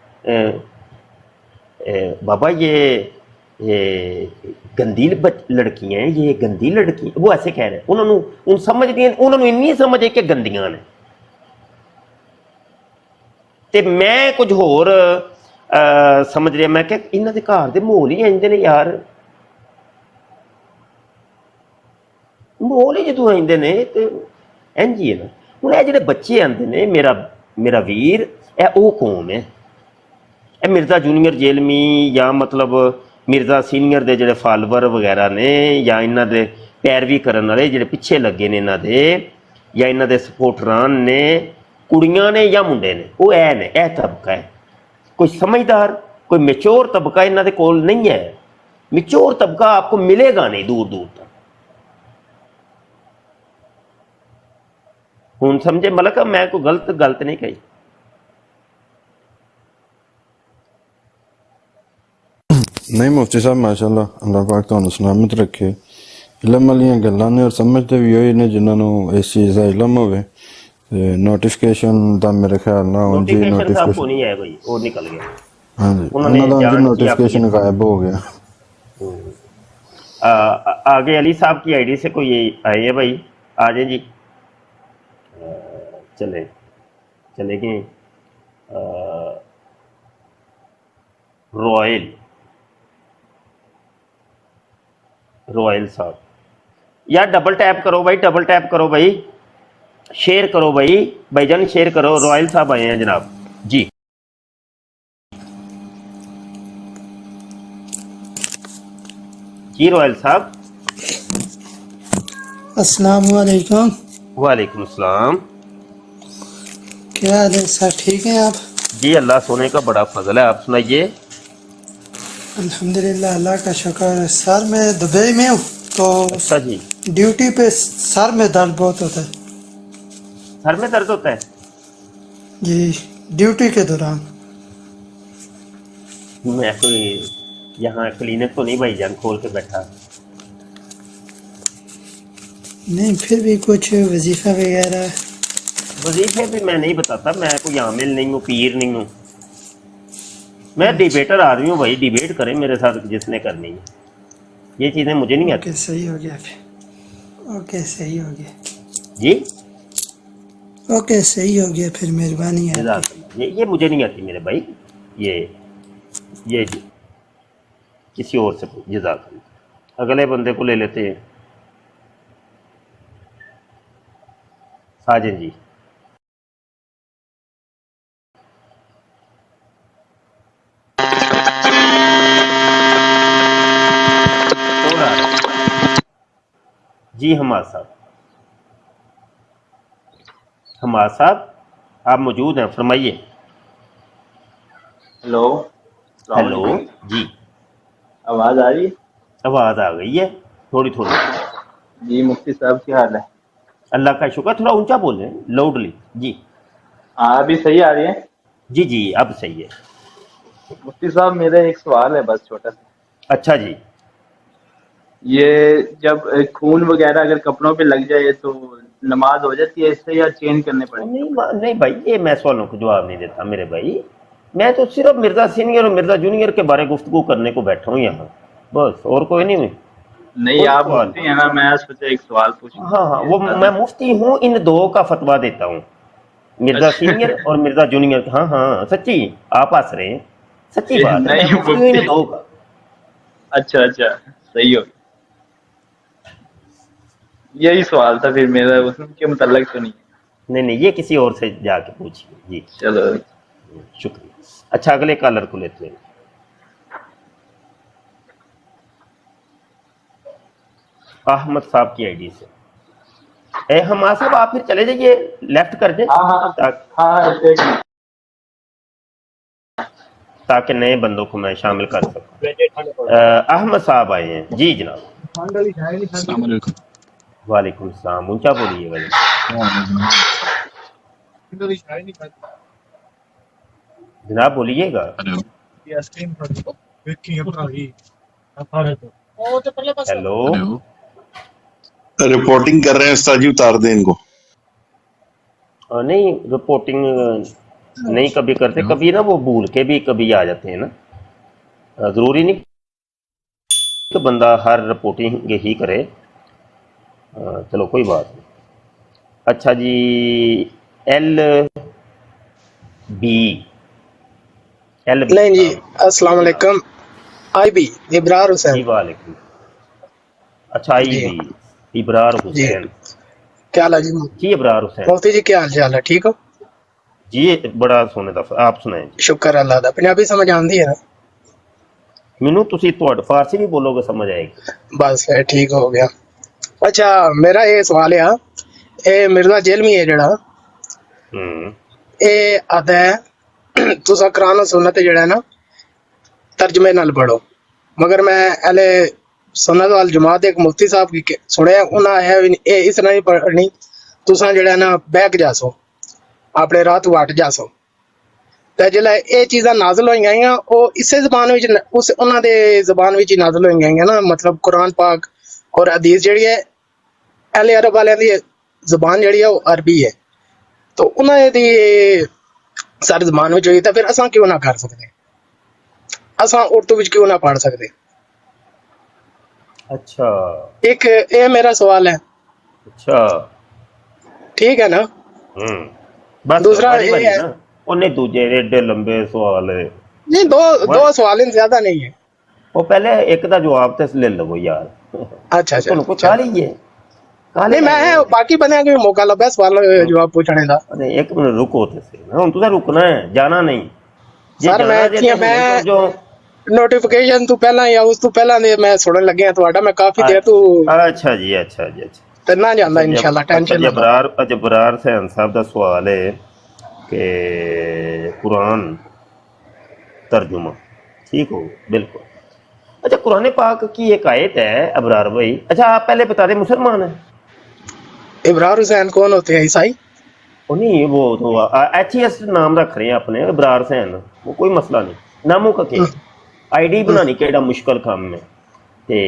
बाबा ये गंदी लड़कियां हैं, ये गंदी लड़की, वो ऐसे कह रहे हैं। उन्होंने समझ दी, उन्होंने इन्नी समझ है कि गंदियां ने, ते मैं कुछ होर समझ रहा। मैं क्या इन्हां दे घर दे माहौल ही इंज ने यार, माहौल ही जो आंदे ने ते इंज ही है ना। हुण ये जेह्ड़े बच्चे आंदे ने, मेरा वीर, ए ओह कौम है, ए मिर्जा जूनियर जेलमी या मतलब मिर्जा सीनियर दे जेह्ड़े फॉलोवर वगैरह ने, या इन्हां दे पैरवी करन वाले जेह्ड़े पिछे लगे ने इन्हां दे, या इन्हां दे सपोर्टरान ने, कुड़ियां ने या मुंडे ने, वो ऐ ने, ए तबका है। कोई समझदार, कोई मेच्योर तबका इन्हां दे कोल नहीं है। मेच्योर तबका आपको मिलेगा नहीं दूर दूर तक। हुण समझे मलक, मैं कोई गलत नहीं कही। नहीं मुफ्ती साहब माशाअल्लाह, अल्लाह पाक तुहानू सलामत रखे। इलम वालियां गल्लां ने, और समझते भी होई ने जिन्हां नू इस चीज़ दा इलम होवे। नोटिफिकेशन दा मेरे ख्याल ना हुण जी, नोटिफिकेशन को नहीं है कोई, वो निकल गया। हाँ जी, उन्होंने दा नोटिफिकेशन गायब हो गया। आगे अली साहब की आईडी से कोई आए है भाई, आ जाए जी। चले गए रॉयल साहब, यार डबल टैप करो भाई, डबल टैप करो भाई, शेयर करो भाईजान शेयर करो। रॉयल साहब आए हैं जनाब जी। जी रोयल साहब। अस्सलाम वालेकुम। वालेकुम सलाम। क्या हाल है सर, ठीक हैं आप? जी अल्लाह सोने का बड़ा फजल है, आप सुनाइए। अल्हम्दुलिल्लाह, अल्लाह का शुक्र है। सर मैं दुबई में हूँ तो अच्छा जी। ड्यूटी पे सर में दर्द बहुत होता है सर में दर्द होता है? जी, ड्यूटी के दौरान। मैं कोई यहाँ क्लिनिक तो नहीं भाई जान खोल के बैठा? नहीं, फिर भी कुछ वजीफा वगैरह। वजीफे भी मैं नहीं बताता, मैं कोई आमिल नहीं हूँ, पीर नहीं हूँ। मैं डिबेटर आ रही हूँ भाई, डिबेट करें मेरे साथ जिसने करनी है। ये चीज़ें मुझे नहीं आती। ओके, सही हो गया फिर। ओके, सही हो गया जी ओके, सही हो गया फिर, मेहरबानी है आपकी। ये मुझे नहीं आती मेरे भाई। ये किसी और से जज़ाकल्लाह। अगले बंदे को ले लेते हैं। साजिद जी। कौन आ रहा है? जी हमाद साहब। हमाद साहब आप मौजूद हैं, फरमाइए। हेलो। हेलो जी। आवाज आ रही है? आवाज़ आ गई है थोड़ी थोड़ी। जी मुफ्ती साहब, क्या हाल है? अल्लाह का शुक्र। थोड़ा ऊंचा बोलें, लाउडली जी। अभी सही आ रही है? जी जी अब सही है। मुफ्ती साहब, मेरा एक सवाल है बस, छोटा सा। अच्छा जी। ये जब खून वगैरह अगर कपड़ों पे लग जाए तो नमाज हो जाती है इससे, या चेंज करने पड़ेंगे? नहीं भाई, ये मैं सवालों को जवाब नहीं देता मेरे भाई। मैं तो सिर्फ मिर्जा सीनियर और मिर्जा जूनियर के बारे गुफ्तगू करने को बैठा हूँ यहाँ, बस, और कोई नहीं हुई। नहीं, आप मुफ्ती हैं ना, मैं सोचा एक सवाल पूछूं। हाँ, वो मैं मुफ्ती हूँ, इन दो का फतवा देता हूँ, मिर्जा सीनियर और मिर्जा जूनियर। हाँ सच्ची, आप हंस रहे हैं, सच्ची बात है, मैं मुफ्ती हूँ इन दो का। अच्छा, सही हो गया। यही सवाल था फिर मेरा, उसके मुतल्लिक तो नहीं। नहीं, ये किसी और से जाके पूछिए जी। चलो, शुक्रिया। अच्छा, अगले कॉलर को लेते हैं। अहमद साहब की आईडी से। हमाद साहब आप फिर चले जाइए, लेफ्ट कर दें ताकि नए बंदों को मैं शामिल कर सकूं। अहमद साहब आए हैं जी जनाब। वालेकुम सलाम। ऊंचा बोलिएगा जनाब, बोलिएगा। हेलो, रिपोर्टिंग कर रहे हैं उस्ताद जी, उतार दें इनको। नहीं, रिपोर्टिंग नहीं कभी करते, कभी ना वो भूल के भी कभी आ जाते हैं ना। जरूरी नहीं कि बंदा हर रिपोर्टिंग ही करे। चलो कोई बात नहीं। अच्छा जी, एल नहीं जी, अस्सलाम वालेकुम। IB इब्रार हुसैन। जी वालेकुम। अच्छा, IB इब्रार हुसैन, क्या हाल है जी? जी इब्रार हुसैन। मुफ्ती जी क्या हाल चाल है, ठीक हो जी? बड़ा सोने दफा, आप सुनाएं। शुक्र अल्लाह दा। पंजाबी समझ आती है ना? मैनू तुसी फारसी भी बोलोगे, समझ आएगी। बस फिर ठीक हो गया। अच्छा, मेरा ये सवाल है, ये मिर्जा जेलमी है जड़ा, ये आता है तुसा कुरान सुन्नत जड़ा ना तर्जमे नाल पढ़ो, मगर मैं हले सुन्नत वाल जमात एक मुफ्ती साहब की सुने, उन्हें आया इस तरह नहीं पढ़नी, तुसा जड़ा ना बैक जासो, अपने रात वट जासो। तो जिसलै ये चीज़ां नाज़िल होई गईयां, वो इसे जबान विच, उस उन्हां दे जबान विच नाज़िल होई गईयां ना, मतलब कुरान पाक और हदीस जिहड़ी है अहले अरब वालियां दी जबान जिहड़ी है वो अरबी है, तो उन्हां दी सारी जबान विच होई, तो फिर असां क्यों ना कर सकदे? असां उर्दू विच क्यों ना पढ़ सकदे? अच्छा, एक ये मेरा सवाल है। अच्छा, ठीक है ना? बस दूसरा ये है, उन्हें दूजे एडे लंबे सवाल है नहीं, दो सवाल ज्यादा नहीं है। वो पहले एक का जवाब तो ले लो यार। अच्छा, तुमको खा लीजिए। नहीं, मैं बाकी बने के मौका लब्भा सवाल जवाब पूछने दा। अरे एक मिनट रुको, हुन तुसें रुकना है, जाना नहीं। सर मैं ਨੋਟੀਫਿਕੇਸ਼ਨ ਤੋਂ ਪਹਿਲਾਂ ਜਾਂ ਉਸ ਤੋਂ ਪਹਿਲਾਂ ਦੇ ਮੈਂ ਸੁਣਨ ਲੱਗਿਆ ਤੁਹਾਡਾ, ਮੈਂ ਕਾਫੀ ਦੇਰ ਤੋਂ ਅੱਛਾ ਜੀ, ਅੱਛਾ ਜੀ, ਅੱਛਾ। ਤੇ ਨਾ ਜਾਂਦਾ ਇਨਸ਼ਾਅੱਲਾ, ਟੈਨਸ਼ਨ ਨਾ ਲਓ। ਜਬਰਾਰ ਸੈਨ ਸਾਹਿਬ ਦਾ ਸਵਾਲ ਹੈ ਕਿ ਕੁਰਾਨ तर्जुमा ठीक हो, बिल्कुल। अच्छा, कुरान पाक की एक आयत है अबरार भाई, अच्छा आप पहले बता दें, मुसलमान है? इब्रार हुसैन कौन होते हैं, ईसाई? वो नहीं, वो तो एथियस्ट नाम रख रहे हैं अपने, इब्रार हुसैन, वो कोई मसला नहीं, नामों का क्या आईडी बनानी केड़ा मुश्किल काम में, ते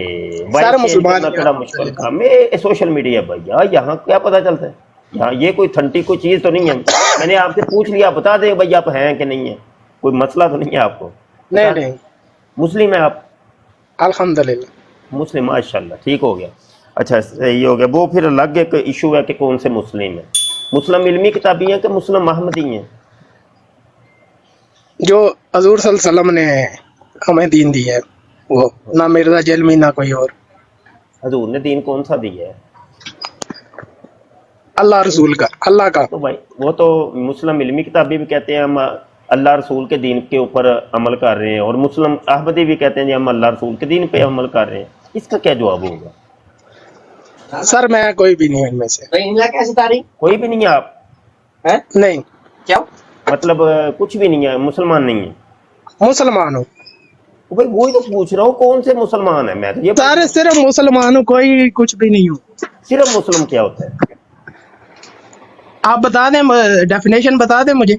सारा मुसलमान केड़ा मुश्किल काम में, सोशल मीडिया भैया, यहाँ क्या पता चलता है, यहाँ ये कोई थंटी कोई चीज़ तो नहीं है। मैंने आपसे पूछ लिया, बता दे भाई आप हैं कि नहीं है, कोई मसला तो नहीं है आपको? नहीं, मुस्लिम है आप? अल्हम्दुलिल्लाह मुस्लिम, माशाल्लाह, ठीक हो गया। अच्छा, सही हो गया। वो फिर अलग एक इशू है कि कौन से मुस्लिम है, मुस्लिम इल्मी किताबी हैं कि मुस्लिम अहमदी हैं? जो हजूर सल्लल्लाहु अलैहि वसल्लम ने हमें दीन दी है, वो ना मिर्जा जलमी ना कोई और। हजूर ने दीन कौन सा दिया है? अल्लाह रसूल का, अल्लाह का। तो भाई वो तो मुस्लिम इल्मी किताबी भी कहते हैं हम अल्लाह रसूल के दीन के ऊपर अमल कर रहे हैं, और मुस्लिम अहमदी भी कहते हैं जी हम अल्लाह रसूल के दीन पे अमल कर रहे हैं। इसका क्या जवाब होगा? सर मैं कोई भी नहीं हूँ इनमें से। कोई भी नहीं है आप? है? नहीं। क्या मतलब कुछ भी नहीं है, मुसलमान नहीं है? मुसलमान हूँ भाई, वही तो पूछ रहा हूँ, कौन से मुसलमान है? मैं तो ये सारे सिर्फ मुसलमान हूँ, कोई कुछ भी नहीं हूँ। सिर्फ मुस्लिम क्या होता है? आप बता दें, डेफिनेशन बता दें मुझे।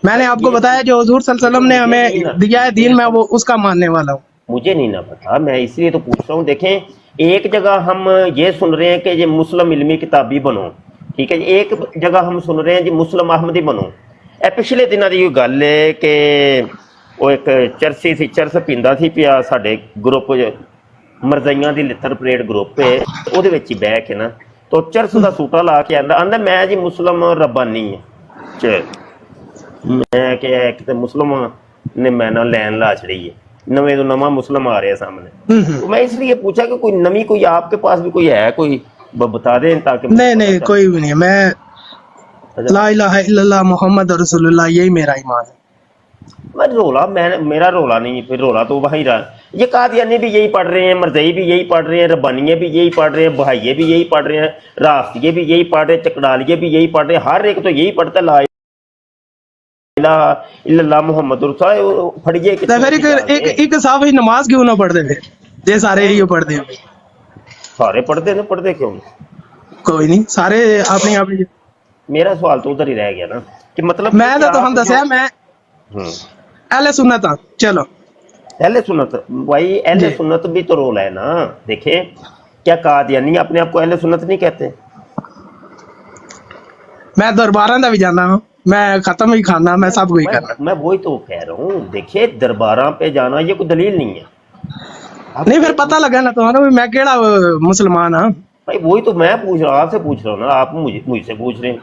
मैंने आपको बताया जो हुजूर सल्लल्लाहु अलैहि वसल्लम ने हमें दिया है दीन, मैं वो उसका मानने वाला हूँ। मुझे नहीं ना पता, मैं इसलिए तो पूछ रहा हूँ। देखें, एक जगह हम ये सुन रहे हैं कि ये मुस्लिम इल्मी किताबी बनो, ठीक है, एक जगह हम सुन रहे हैं जी मुस्लिम अहमदी बनो। पिछले दिनों की गल है कि वो एक चरसी सी चरस पींदा सी पिया साडे ग्रुप मरजाइयां दी लित्तर परेड ग्रुप है, ਉਹਦੇ ਵਿੱਚ ਹੀ ਬਹਿ ਕੇ ਨਾ, तो चरस का सूटा ला के आंदा मैं जी मुस्लिम रब्बानी है। मैं क्या एक तो मुस्लिम ने मैं ना लैन ला छड़ी है, नवे तो नवा मुस्लिम आ रहे हैं सामने। तो मैं इसलिए पूछा कि कोई नवी कोई आपके पास भी कोई है, कोई बता दें ताकि। नहीं, कोई भी नहीं। मैं ला इलाहा इल्लल्लाह मुहम्मद रसूलुल्लाह, यही मेरा ईमान है। मैं रोला, मेरा रोला नहीं, फिर रोला तो वही रहा। ये कादियानी भी यही पढ़ रहे हैं, मरजई भी यही पढ़ रहे हैं, रब्बानिये भी यही पढ़ रहे हैं, बहाइये भी यही पढ़ रहे हैं, रास्तिये भी यही पढ़ रहे हैं, चकड़ालिये भी यही पढ़ रहे हैं, हर एक तो यही पढ़ता ला इलाहा इल्लल्लाह मुहम्मद रसूलुल्लाह। फड़िए एक साफ ही नमाज क्यों ना पढ़ते थे, ये सारे यही पढ़ते हैं। सारे पढ़ते ना, पढ़ते क्यों? कोई नहीं, सारे अपनी अपनी। मेरा सवाल तो उधर ही रह गया ना कि मतलब मैं तो हम दसिया मैं अहले सुन्नत हां। चलो अहले सुन्नत भाई, अहले सुन्नत भी तो रोल है ना। देखे, क्या कादियानी अपने आप को अहले सुन्नत नहीं कहते? मैं दरबारां दा भी जाना हूं, मैं खत्म ही खाना, मैं सब कुछ करना। मैं वही तो कह रहा हूँ। देखिए, दरबारां पे जाना ये कोई दलील नहीं है। नहीं, फिर पता लगा ना तुम्हारा मैं केड़ा मुसलमान हां। भाई वही तो मैं पूछ रहा हूँ, आपसे पूछ रहा हूँ ना, आप मुझसे पूछ रहे हैं।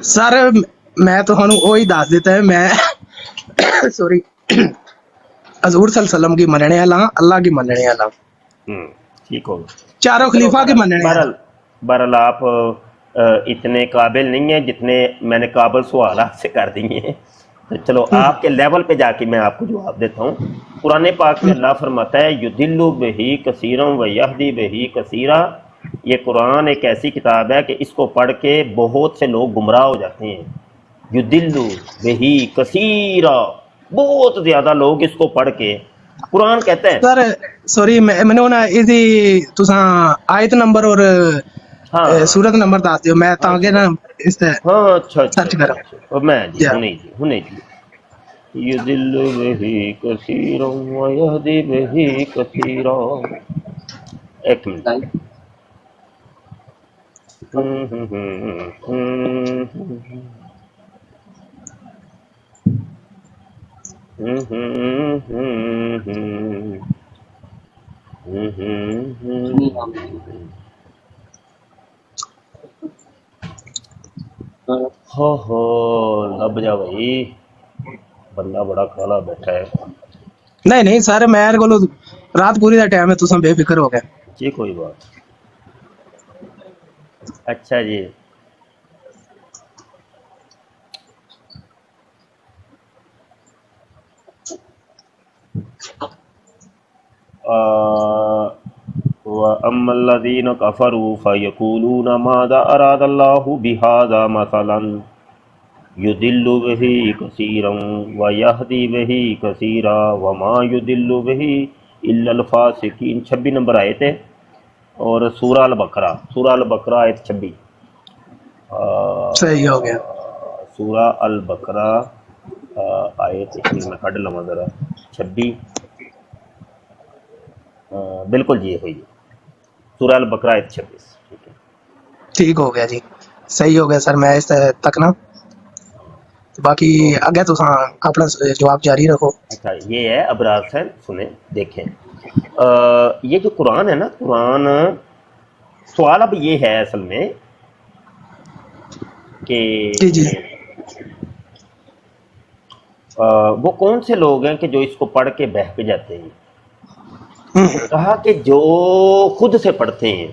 सर मैं तो वही दस देता है, मैं सॉरी हजूर सल्लल्लाहु अलैहि वसल्लम की मनने वाला, अल्लाह की मनने वाला। ठीक हो, चारों खलीफा की मनने वाला। बहरहाल आप इतने काबिल नहीं है जितने मैंने काबिल सवाल आपसे कर दिए हैं। तो चलो आपके लेवल पे जाके मैं आपको जवाब देता हूँ। कुरान पाक में अल्लाह फरमाता है युदिल्लु बिही कसीरम व यहदी बिही कसीरा। ये कुरान एक ऐसी किताब है कि इसको पढ़ के बहुत से लोग गुमराह हो जाते हैं। युदिल्लु बिही कसीरा, बहुत ज्यादा लोग इसको पढ़ के, कुरान कहते हैं। सर सॉरी, मैंने ना इसी तुसा आयत नंबर और सूरत नंबर दस दियो, मैं ताके ना इस अच्छा सर्च करा। और मैं जी हुने जी युदिल्लु बिही कसीरा व यहदी बिही कसीरा। एक मिनट। हो लब जा भाई, बंदा बड़ा काला बैठा है। नहीं सर, मेरे को रात पूरी दा टाइम है, तुम बेफिक्र हो गए जी। कोई बात। अच्छा जी, وَأَمَّا الَّذِينَ كَفَرُوا فَيَقُولُونَ مَاذَا أَرَادَ اللَّهُ بِهَذَا مَثَلًا يُضِلُّ بِهِ كَثِيرًا وَيَهْدِي بِهِ كَثِيرًا وَمَا يُضِلُّ بِهِ إِلَّا الْفَاسِقِينَ 26 نمبر آیت ہے، اور سورہ البقرہ آیت 26، صحیح ہو گیا. سورہ البقرہ آیت ایک منٹ میں کھڑ لوں ذرا 26، بالکل جی ہوئی سورہ البقرہ آیت 26. ٹھیک ہے، ٹھیک ہو گیا جی، صحیح ہو گیا سر. میں اس تک نا باقی اگے تو اپنا جواب جاری رکھو. اچھا یہ ہے ابرار صاحب، سنیں دیکھیں یہ جو قرآن ہے نا، قرآن سوال اب یہ ہے اصل میں کہ جی جی وہ کون سے لوگ ہیں کہ جو اس کو پڑھ کے بہک جاتے ہیں؟ کہا کہ جو خود سے پڑھتے ہیں،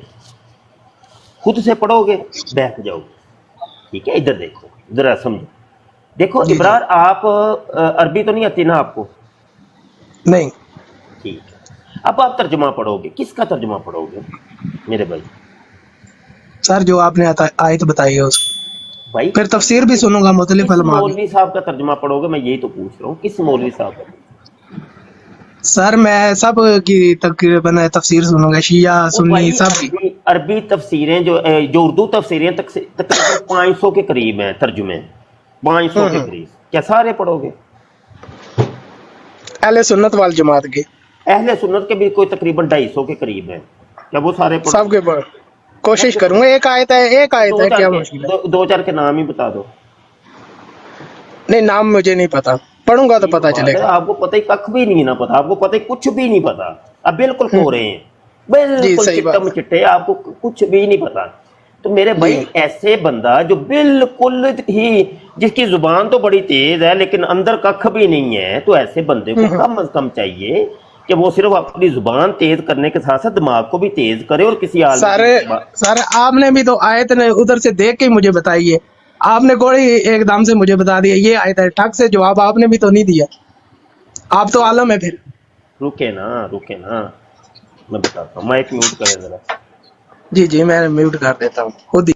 خود سے پڑھو گے بہک جاؤ گے. ٹھیک ہے، ادھر دیکھو، ذرا سمجھو. دیکھو جی جی ابرار، آپ عربی تو نہیں آتی نا آپ کو؟ نہیں ٹھیک ہے، اب آپ ترجمہ پڑھو گے، کس کا ترجمہ پڑھو گے میرے بھائی؟ سر جو آپ نے آیت بتائی ہے اس کی. بھائی پھر تفسیر بھی سنوں گا مختلف کس علماء کی. مولوی صاحب کا ترجمہ پڑھو گے؟ میں یہی تو پوچھ رہا ہوں، کس مولوی صاحب کا؟ سر میں سب کی تقریباً تفسیر سنوں گا، شیعہ وہ سنی بھائی سب کی. عربی تفسیریں جو اردو تفسیریں تقریباً 500 کے قریب ہیں ترجمے، 500 کے قریب. کیا سارے پڑھو گے؟ اہل سنت وال جماعت کے اہل سنت کے بھی کوئی تقریباً 250 کے قریب ہیں، کیا وہ سارے پڑھو؟ سب کے کوشش کروں گا. ایک آیت ہے کیا مشکل ہے؟ دو چار کے نام ہی بتا دو. نہیں نام مجھے نہیں پتا، پڑھوں گا تو پتا چلے گا. آپ کو پتہ ہی ککھ بھی نہیں نا پتا، آپ کو پتہ ہی کچھ بھی نہیں پتا. اب بالکل کھو رہے ہیں، جی بالکل صحیح بات چٹم چٹے، آپ کو کچھ بھی نہیں پتا. تو میرے جی بھائی ایسے بندہ جو بالکل ہی، جس کی زبان تو بڑی تیز ہے لیکن اندر ککھ بھی نہیں ہے، تو ایسے بندے کو کم از کم چاہیے کہ وہ صرف اپنی زبان تیز کرنے کے ساتھ ساتھ دماغ کو بھی تیز کرے اور کسی سارے آپ نے بھی تو آیت نے ادھر سے دیکھ کے مجھے بتائی ہے. آپ نے کوئی ایک دم سے مجھے بتا دیا یہ آیت ہے، ٹھگ سے جواب آپ نے بھی تو نہیں دیا. آپ تو عالم ہے. پھر رکے نا میں بتاتا ہوں. مائک میوٹ کریں ذرا. جی جی میں میوٹ کر دیتا ہوں خود ہی.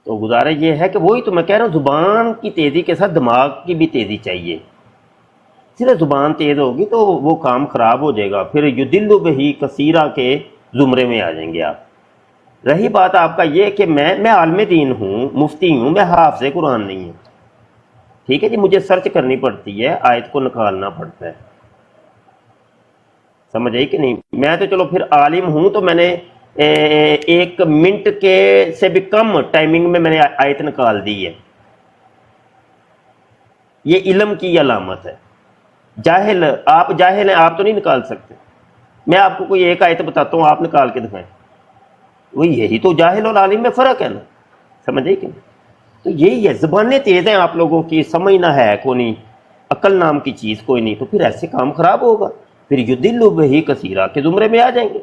تو گزارش یہ ہے کہ وہی تو میں کہہ رہا ہوں، زبان کی تیزی کے ساتھ دماغ کی بھی تیزی چاہیے. صرف زبان تیز ہوگی تو وہ کام خراب ہو جائے گا، پھر یدل بہ کثیرہ کے زمرے میں آ جائیں گے آپ. رہی بات آپ کا یہ کہ میں عالم دین ہوں، مفتی ہوں، میں حافظ قرآن نہیں ہوں. ٹھیک ہے جی، مجھے سرچ کرنی پڑتی ہے، آیت کو نکالنا پڑتا ہے. سمجھ آئی کہ نہیں؟ میں تو چلو پھر عالم ہوں، تو میں نے 1 منٹ کے سے بھی کم ٹائمنگ میں نے آیت نکال دی ہے. یہ علم کی علامت ہے. جاہل ہیں، آپ تو نہیں نکال سکتے. میں آپ کو کوئی ایک آیت بتاتا ہوں، آپ نکال کے دکھائیں. وہ یہی تو جاہل اور عالم میں فرق ہے نا. سمجھ آئی کہ نہیں؟ تو یہی ہے، زبانیں تیز ہیں آپ لوگوں کی، سمجھنا ہے کوئی نہیں، عقل نام کی چیز کوئی نہیں، تو پھر ایسے کام خراب ہوگا. پھر یدل بہ کثیرہ کے زمرے میں آ جائیں گے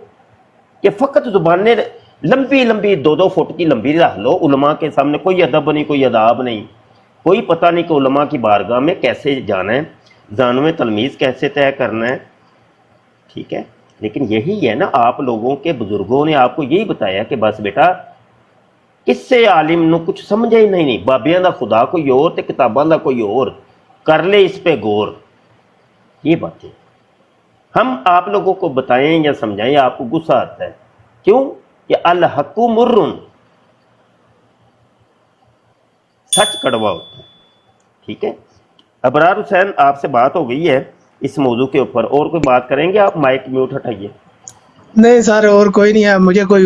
کہ فقط زبانیں لمبی 2 فٹ کی لمبی رکھ لو. علماء کے سامنے کوئی ادب نہیں، کوئی اداب نہیں، کوئی پتہ نہیں کہ علماء کی بارگاہ میں کیسے جانا ہے، زانو تلمیذ کیسے طے کرنا ہے. ٹھیک ہے، لیکن یہی ہے نا، آپ لوگوں کے بزرگوں نے آپ کو یہی بتایا کہ بس بیٹا کس سے عالم نو کچھ سمجھے ہی نہیں، بابیاں دا خدا کوئی اور تے کتاباں دا کوئی اور، کر لے اس پہ غور. یہ باتیں ہم آپ لوگوں کو بتائیں یا سمجھائیں، آپ کو غصہ آتا ہے. کیوں؟ کہ الحق مرن، سچ کڑوا ہوتا ہے. ٹھیک ہے، ابرار حسین آپ سے بات ہو گئی ہے اس موضوع کے اوپر، اور کوئی بات کریں گے آپ؟ مائک میوٹ ہٹائیے. نہیں سر اور کوئی نہیں ہے، مجھے کوئی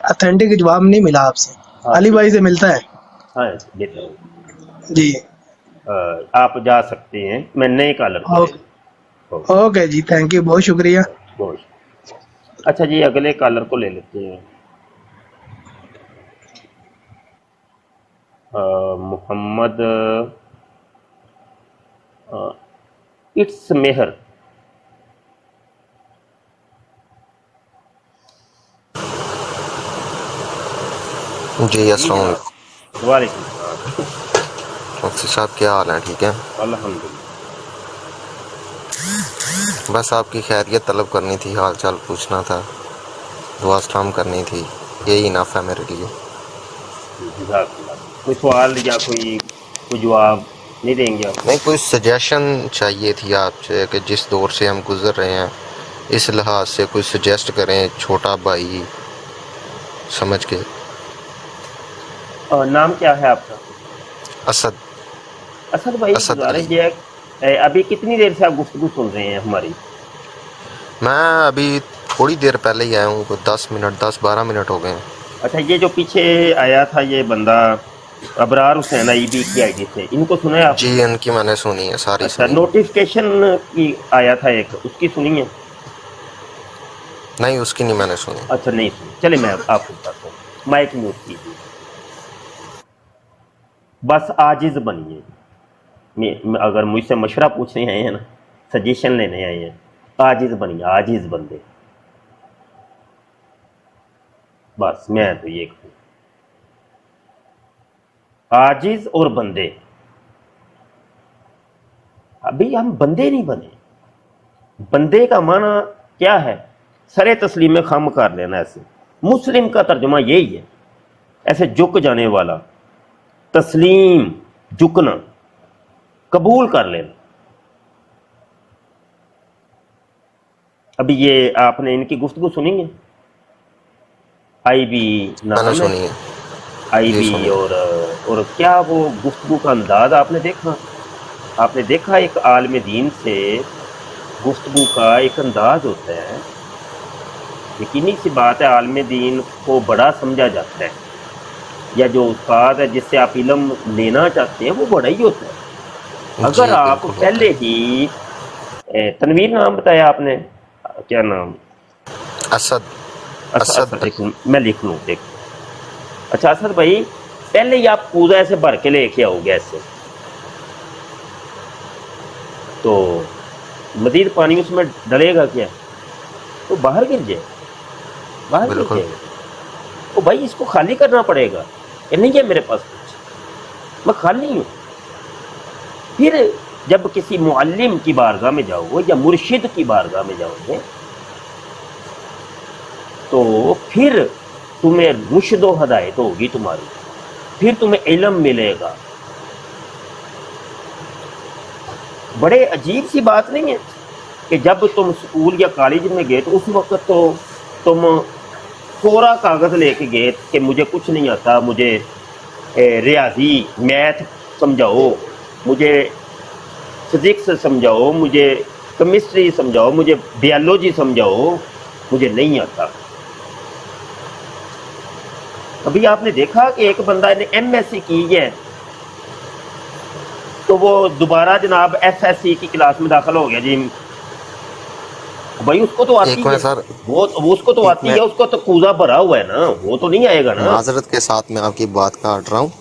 اتھینٹک جواب نہیں ملا آپ سے. علی بھائی سے ملتا ہے. ہاں لیتا ہوں جی آپ جا سکتے ہیں. میں نئے کالر کو لے لوں. اوکے جی، تھینک یو، بہت شکریہ. بہت اچھا جی، اگلے کالر کو لے لیتے ہیں. محمد اٹس مہر. جی السلام علیکم. وعلیکم السلام. مفتی صاحب کیا حال ہے؟ ٹھیک ہے الحمدللہ. बस आपकी खैरियत तलब करनी थी, हाल चाल पूछना था, दुआ सलाम करनी थी, यही इनफ है मेरे लिए। कोई सवाल या कोई जवाब नहीं देंगे आप? नहीं, कोई सजेशन चाहिए थी आपसे कि जिस दौर से हम गुजर रहे हैं इस लिहाज से कोई सजेस्ट करें, छोटा भाई समझ के। नाम क्या है आपका? असद। असद भाई, असद अली। गुजारिश ये है, अभी कितनी देर से आप गुफ्तगू सुन रहे हैं हमारी? मैं अभी थोड़ी देर पहले ही आया हूँ, कोई 10-12 मिनट हो गए हैं। अच्छा, ये जो पीछे आया था ये बंदा अबरार हुसैन आईबी की आईडी से, इनको सुना है आप? जी, इनकी मैंने सुनी है, सारी अच्छा, सुनी। नोटिफिकेशन की आया था एक, उसकी सुनी है? नहीं, उसकी नहीं मैंने सुनी। अच्छा, नहीं सुनी। चले मैं आपको बताता हूँ, माइक म्यूट कीजिए। बस आजिज बनिए। अगर मुझसे मशवरा पूछने आए हैं ना, सजेशन लेने आए हैं, आजिज बनिए, आजिज बंदे। बस मैं तो ये कहूँ, आजिज और बंदे। अभी हम बंदे नहीं बने। बंदे का माना क्या है? सरे तस्लीम में खम कर लेना। ऐसे मुस्लिम का तर्जुमा यही है, ऐसे झुक जाने वाला, तस्लीम, झुकना, कबूल कर लेना। अभी ये आपने इनकी गुफ्तगू सुनी है? आईबी नाम मैंने है, सुनी है। आईबी। और क्या वो गुफ्तगू का अंदाज आपने देखा? आपने देखा एक आलिम दीन से गुफ्तगू का एक अंदाज होता है। यकीनी सी बात है, आलिम दीन को बड़ा समझा जाता है, या जो उस्ताद है जिससे आप इल्म लेना चाहते हैं वो बड़ा ही होता है। अगर आप पहले ही तनवीर नाम बताया आपने, क्या नाम? असद। असद, मैं लिख लूँ, देख। अच्छा असद भाई, पहले ही आप पूजा ऐसे भर के लेके आओगे ऐसे, तो मजीद पानी उसमें डलेगा क्या? तो बाहर गिर जाए, बाहर गिर जाएगा। तो भाई इसको खाली करना पड़ेगा कि नहीं है मेरे पास कुछ, मैं खाली हूँ। फिर जब किसी मुअल्लिम की बारगाह में जाओगे या मुर्शिद की बारगाह में जाओगे, तो फिर तुम्हें रुश्द व हदायत होगी तुम्हारी, फिर तुम्हें इल्म मिलेगा। बड़े अजीब सी बात नहीं है कि जब तुम स्कूल या कॉलेज में गए तो उस वक्त तो तुम कोरा कागज़ लेके गए कि मुझे कुछ नहीं आता, मुझे रियाजी मैथ समझाओ, मुझे फिज़िक्स समझाओ, मुझे केमिस्ट्री समझाओ, मुझे बायोलॉजी समझाओ, मुझे नहीं आता। अभी आपने देखा कि एक बंदा ने एमएससी की है तो वो दोबारा जनाब एफएससी की क्लास में दाखिल हो गया जी। भाई उसको तो आती है सर, वो उसको तो आती है, उसको तो कूजा भरा हुआ है ना, वो तो नहीं आएगा ना। माजरत के साथ मैं आपकी बात काट रहा हूँ।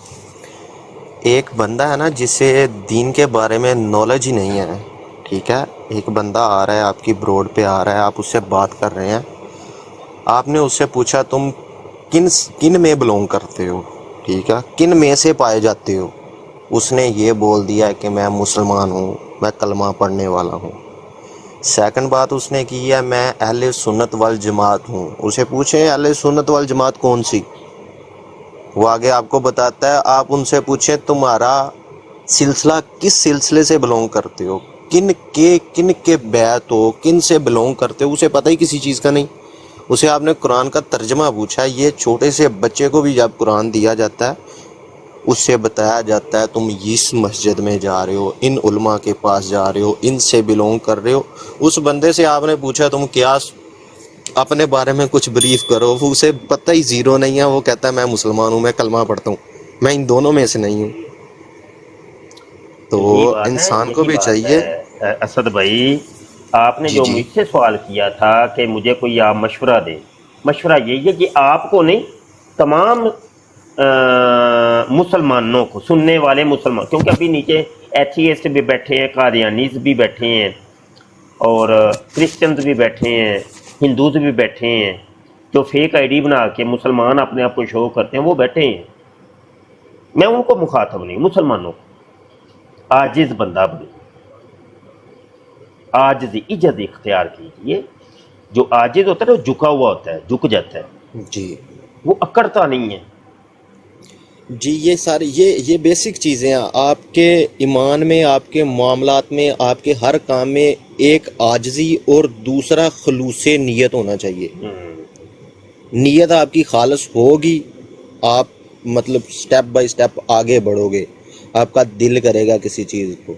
एक बंदा है ना जिसे दीन के बारे में नॉलेज ही नहीं है, ठीक है, एक बंदा आ रहा है आपकी ब्रोड पे आ रहा है, आप उससे बात कर रहे हैं, आपने उससे पूछा तुम किन में बिलोंग करते हो, ठीक है, किन में से पाए जाते हो? उसने ये बोल दिया कि मैं मुसलमान हूँ, मैं कलमा पढ़ने वाला हूँ। सेकंड बात उसने की है मैं अहले सुन्नत वल जमात हूँ। उसे पूछे अहले सुन्नत वल जमात कौन सी, वो आगे आपको बताता है। आप उनसे पूछें तुम्हारा सिलसिला किस सिलसिले से बिलोंग करते हो, किन के बैत हो, किन से बिलोंग करते हो, उसे पता ही किसी चीज़ का नहीं। उसे आपने कुरान का तर्जमा पूछा। ये छोटे से बच्चे को भी जब कुरान दिया जाता है उससे बताया जाता है तुम इस मस्जिद में जा रहे हो, इन उलमा के पास जा रहे हो, इनसे बिलोंग कर रहे हो। उस बंदे से आपने पूछा तुम क्या अपने बारे में कुछ ब्रीफ करो, वो उसे पता ही जीरो नहीं है। वो कहता है मैं मुसलमान हूँ, मैं कलमा पढ़ता हूँ, मैं इन दोनों में से नहीं हूँ। तो इंसान को भी चाहिए। असद भाई, आपने जो मुझसे सवाल किया था कि मुझे कोई आप मशवरा दे, मशवरा यही है कि आपको नहीं, तमाम मुसलमानों को, सुनने वाले मुसलमान, क्योंकि अभी नीचे एथीइस्ट भी बैठे हैं, कादियानीस भी बैठे हैं, और क्रिश्चियंस भी बैठे हैं, हिंदूज भी बैठे हैं, जो फेक आईडी बना के मुसलमान अपने आप को शो करते हैं, वो बैठे हैं। मैं उनको मुखातब नहीं, मुसलमानों को। आजिज बंदा बने, आजिज़ इज्जत इख्तियार कीजिए। जो आजिज़ होता है वो झुका हुआ होता है, झुक जाता है, जी वो अकड़ता नहीं है। जी, ये सारी ये बेसिक चीज़ें हैं आपके ईमान में, आपके मामलात में, आपके हर काम में। एक आजिज़ी और दूसरा खलूस नीयत होना चाहिए। नीयत आपकी खालिस होगी, आप मतलब स्टेप बाय स्टेप आगे बढ़ोगे, आपका दिल करेगा किसी चीज़ को,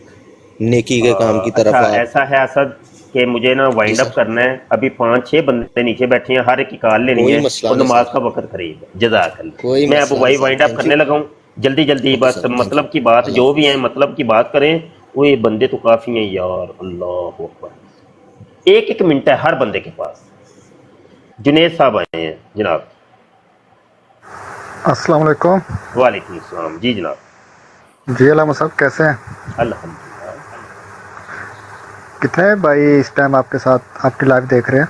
नेकी के काम की तरफ अच्छा आप। ऐसा है असद कि मुझे ना वाइंड जी अप सर, करना है, अभी 5-6 बंदे नीचे बैठे हैं, हर एक की कॉल लेनी कोई है मसला और नहीं नमाज सर, का वक्त करीब है। जज़ाकल्लाह। कोई मैं अब मसला नहीं वही सर, वाइंड अप थैंक करने यू। लगा हूँ, जल्दी जल्दी ओके बस सर, थैंक यू। मतलब की बात अल्लाह जो भी है हाफिज़। मतलब की बात करें। वो ये बंदे तो काफ़ी हैं यार, अल्लाह अकबर। एक एक मिनट है हर बंदे के पास। जुनेद साहब आए हैं जनाब। अस्सलाम वालेकुम। वालेकुम अस्सलाम। जी जनाब। जी अला साहब कैसे हैं? अल्हम्दुलिल्लाह। कितने भाई इस टाइम आपके साथ आपकी लाइव देख रहे हैं?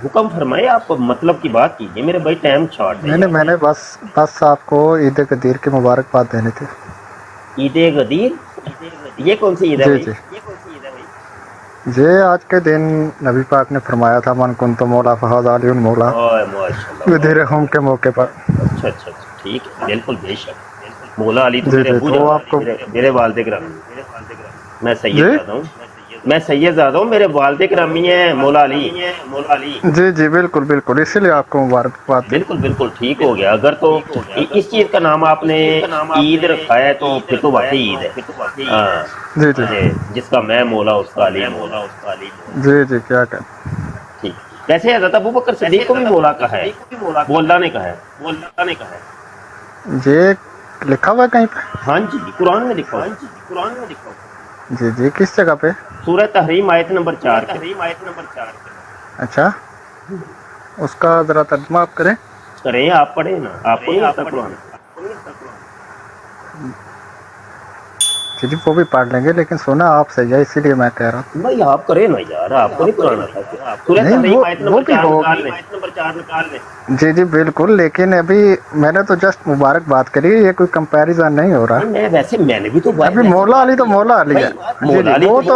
हुक्म फरमाए, आप मतलब की बात कीजिए मेरे भाई, टाइम शॉर्ट है नहीं यार। मैंने बस आपको ईद गदीर की मुबारकबाद देनी थी। ईद गदीर, ये कौन सी ईद है जी भाई? जी जी, आज के दिन नबी पाक ने फरमाया था मन कुन तो मौला फहाद आलियुल मौला, ओए माशाल्लाह गदीर हम के मौके पर। अच्छा अच्छा अच्छा, ठीक है, बिल्कुल बेशक। मौला अली तो जी मेरे जी अबू तो जान, आपको मेरे वालिद गिरामी। मैं सैयद जी ज़ादा हूँ, मैं सैयद ज़ादा हूँ, मेरे वालिद गिरामी है मौला अली। जी जी बिल्कुल बिल्कुल, इसीलिए आपको मुबारकबाद दी। बिल्कुल बिल्कुल ठीक हो गया। अगर तो इस चीज़ का नाम आपने ईद रखा है तो फिर तो वाकई ईद है। हाँ जी जी जिसका मैं मौला उसका अली मौला। जी जी क्या कर ठीक। वैसे हज़रत अबू बकर सिद्दीक को भी मौला कहा है, वो अल्लाह ने कहा है। ये लिखा हुआ है कहीं पे? हाँ जी, कुरान में लिखा हुआ है। जी जी किस जगह पे? सूरह तहरीम आयत नंबर 4 अच्छा, उसका ज़रा तर्जुमा आप करें। करें, आप पढ़े ना, आपको नहीं आता कुरान? जी जी वो भी पढ़ लेंगे, लेकिन सुना आपसे है इसीलिए मैं कह रहा हूँ। भाई आप करें ना यार, आपको नहीं कुरान आता? सूरह नहीं तहरीम आयत वो नंबर भी 4 हो। निकाल लें। जी जी बिल्कुल, लेकिन अभी मैंने तो जस्ट मुबारकबाद करी, ये कोई कंपैरिजन नहीं हो रहा। मैंने भी तो अभी मौला अली तो मौला अली है। जी जी वो तो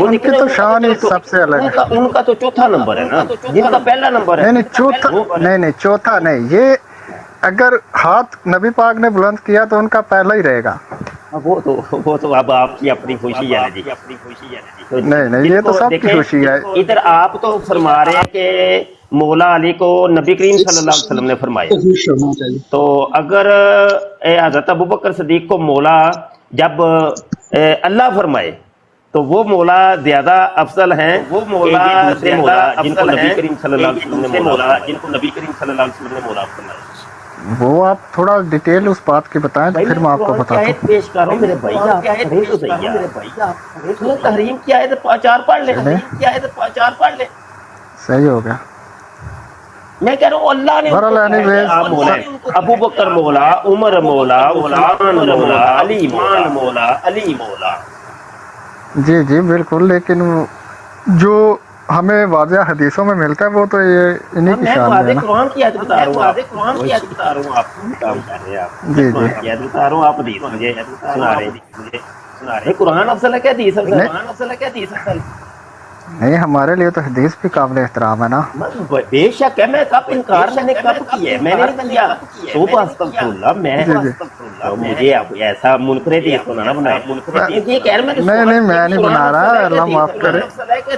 उनकी तो शान ही सबसे अलग है। उनका तो चौथा नंबर है ना, जिनका पहला नंबर है। नहीं नहीं चौथा नहीं, ये अगर हाथ नबी पाक ने बुलंद किया तो उनका पहला ही रहेगा। वो तो अब आपकी अपनी खुशी है जी। तो नहीं ये तो सबकी खुशी है। इधर आप तो फरमा रहे हैं कि मौला अली को नबी करीम सल्लल्लाहु अलैहि वसल्लम ने फरमाया, तो अगर हज़रत अबू बकर सिद्दीक को मौला जब अल्लाह फरमाए तो वो मौला ज्यादा अफजल हैं, वो मौला जिनको नबी करीम सल्लल्लाहु अलैहि वसल्लम ने मौला फरमाया। वो आप थोड़ा डिटेल उस बात की बताएं तो फिर मैं आपको बताता हूँ। पेश कर रहा हूँ मेरे भाई, आप करें तो सही है। सूरह तहरीम की आयत 4 पढ़ ले। सही हो गया। मैं कह रहा हूँ अल्लाह ने आप मौला, अबू बकर मौला, उमर मौला, उस्मान मौला, अली मौला। जी जी बिल्कुल, लेकिन जो हमें वाज़ह हदीसों में मिलता है वो तो ये इन्हीं की शान है ना। कुरान की आयत बता रहा हूँ, आप काम कर रहे हैं, आप जी जी आयत बता रहा हूँ, आप हदीस मुझे सुना रहे। कुरान अफजल है क्या हदीस अफजल? नहीं, हमारे लिए तो हदीस भी काबिल एहतराम है ना। बेशक है, मैं कब इनकार मैंने कब किया है? मैंने नहीं किया। सुबह अस्तगफिरुल्लाह, मैं मुझे ऐसा मुनकर हदीस को ना बनाए। ये कह रहा नहीं मैं नहीं बना रहा, अल्लाह माफ करे।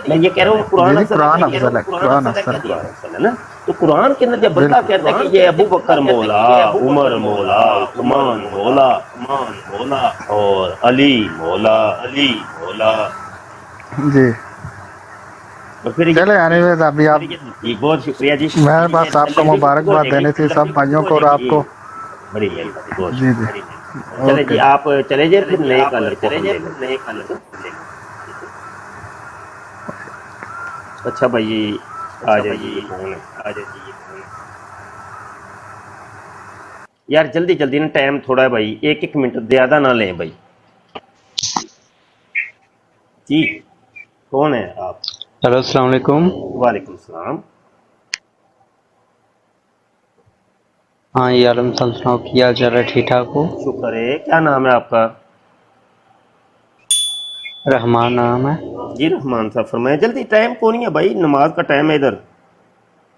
मैं ये कह रहा हूँ कुरान अफजल है, कुरान अफजल है ना। तो कुरान के अंदर जब बंदा कहता है कि ये अबू बकर मौला, उमर मौला, उस्मान मौला और अली मौला जी, तो फिर चले एनीवेज अभी आप, बहुत शुक्रिया जी। मैं बस आपको मुबारकबाद देनी थी सब भाइयों को और आपको। बड़ी मेहरबानी जी जी चले जी, आप चले जाए फिर नए कलर को। अच्छा भाई आ जाइए यार, जल्दी जल्दी ना, टाइम थोड़ा है भाई, 1 मिनट ज्यादा ना लें भाई। जी कौन है आप? हेलो अस्सलाम वालेकुम। वालेकुम सलाम। हाँ ये आलम सुनाओ, क्या चल रहा है? ठीक ठाक हो? शुक्र है। क्या नाम है आपका? रहमान नाम है। जी रहमान साहब फरमाएं जल्दी, टाइम को नहीं है भाई, नमाज का टाइम है इधर।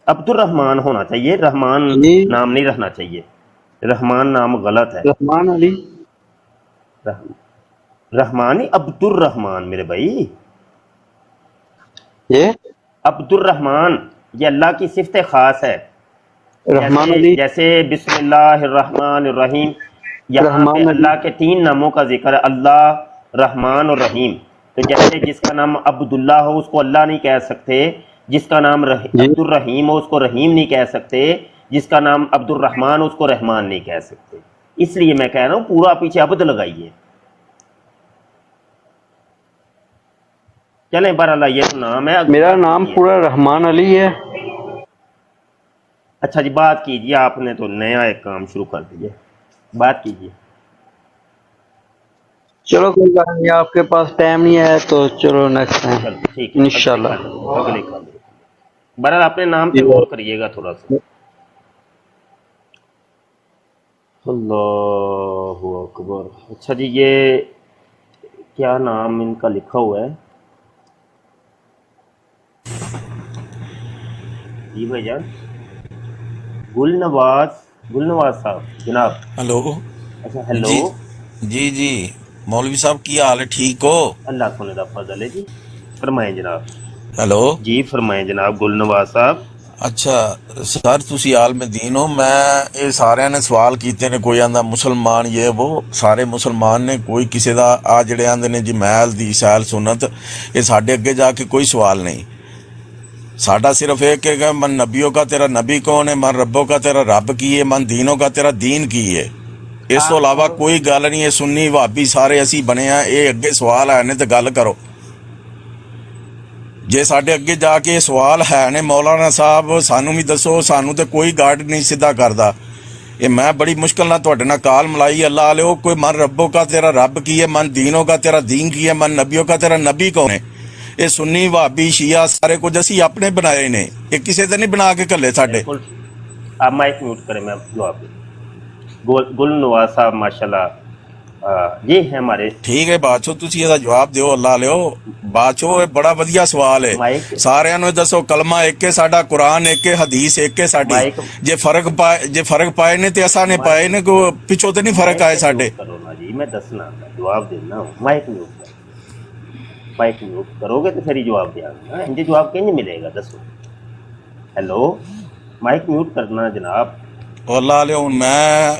अब्दुल रहमान होना चाहिए, रहमान जी नाम नहीं रहना चाहिए, रहमान नाम गलत है। रहमान अली। रह, रहमान ही अब्दुल रहमान मेरे भाई, ये अब्दुल रहमान ये अल्लाह की सिफत खास है। रहमान जैसे अली। जैसे बिस्मिल्लाहिर्रहमानिर्रहीम, यहाँ पे रहमान अली। अल्लाह के 3 नामों का जिक्र है, अल्लाह, रहमान और रहीम। तो जैसे जिसका नाम अब्दुल्ला हो उसको अल्लाह नहीं कह सकते, जिसका नाम जी अब्दुल रहीम हो उसको रहीम नहीं कह सकते, जिसका नाम अब्दुल रहमान हो उसको रहमान नहीं कह सकते। इसलिए मैं कह रहा हूँ पूरा पीछे अब्द लगाइए। चलें बहरहाल ये तो नाम है, मेरा नाम पूरा रहमान अली है। अच्छा जी बात कीजिए, आपने तो नया एक काम शुरू कर दिया, बात कीजिए। चलो कोई बात नहीं, आपके पास टाइम नहीं है तो चलो नेक्स्ट टाइम चलो ठीक है, इंशाल्लाह। अगले कॉल। बहरहाल अपने नाम पे जी गौर करिएगा थोड़ा सा। अल्लाहु अकबर। अच्छा जी ये क्या नाम इनका लिखा हुआ है जी भाईजान? गुलनवाज साहब जनाब। हेलो अच्छा हेलो जी जी जी मौलवी साहब की हाल है, ठीक हो? अल्लाह सोने दा फजल है जी, फरमाएं जनाब। हेलो जी फरमाएं जनाब गुलनवाज साहब। अच्छा सर ਤੁਸੀਂ ਆਲਮਦੀਨ ਹੋ। ਮੈਂ ਇਹ ਸਾਰਿਆਂ ਨੇ ਸਵਾਲ ਕੀਤੇ ਨੇ, ਕੋਈ ਆਂਦਾ ਮੁਸਲਮਾਨ ਇਹ ਉਹ, ਸਾਰੇ ਮੁਸਲਮਾਨ ਨੇ, ਕੋਈ ਕਿਸੇ ਦਾ ਆ ਜਿਹੜੇ ਆਂਦੇ ਨੇ ਜੀ ਮਹਿਲ ਦੀ ਸੈਲ ਸੁਨਤ, ਇਹ ਸਾਡੇ ਅੱਗੇ ਜਾ ਕੇ ਕੋਈ ਸਵਾਲ ਨਹੀਂ। साडा सिर्फ एक है कि मन नबियों का तेरा नबी कौन है, मन रब्बों का तेरा रब की है, मन दीनों का तेरा दीन की है। इस तो इलावा कोई गल नहीं है। सुन्नी भाबी सारे असी बने हैं, ये अगे सवाल है ने तो गल करो। जे साडे अगे जाके सवाल है ने मौलाना साहब सानू भी दसो, सानू तो कोई गार्ड नहीं सीधा करदा। ये मैं बड़ी मुश्किल ना तुहाडे नाल काल मलाई अल्लाह आले, कोई मन रब्बों का तेरा रब की है, मन दीनों का तेरा दीन की है, मन नबियों का तेरा नबी कौन है। ये सुन्नी भाबी शिया सारे कुछ असी अपने बनाए ने, ये किसी ने नहीं बना के घल्ले साडे। आप माइक म्यूट करें, मैं जवाब दूं। गुलनवाज साहब माशाल्लाह ये है हमारे। ठीक है बादशाह, तुसी ਇਹਦਾ ਜਵਾਬ ਦਿਓ, ਅੱਲਾ ਲਿਓ ਬਾਦशाह। ਇਹ ਬੜਾ ਵਧੀਆ ਸਵਾਲ ਹੈ। ਸਾਰਿਆਂ ਨੂੰ ਦੱਸੋ ਕਲਮਾ ਇੱਕ ਹੈ ਸਾਡਾ, ਕੁਰਾਨ ਇੱਕ ਹੈ, ਹਦੀਸ ਇੱਕ ਹੈ ਸਾਡੀ। ਜੇ ਫਰਕ ਪਾਏ ਨੇ ਤੇ ਅਸਾਂ ਨੇ ਪਾਏ ਨੇ, ਕੋ ਪਿੱਛੋਂ ਤੇ ਨਹੀਂ ਫਰਕ ਆਏ ਸਾਡੇ। करो ना जी, मैं दसना जवाब देना। माइक म्यूट करोगे तो फिर ही जवाब देंगे। इंजे जवाब कहीं मिलेगा, दसो। हेलो माइक म्यूट करना जनाब। ਅੱਲਾ ਲਿਓ मैं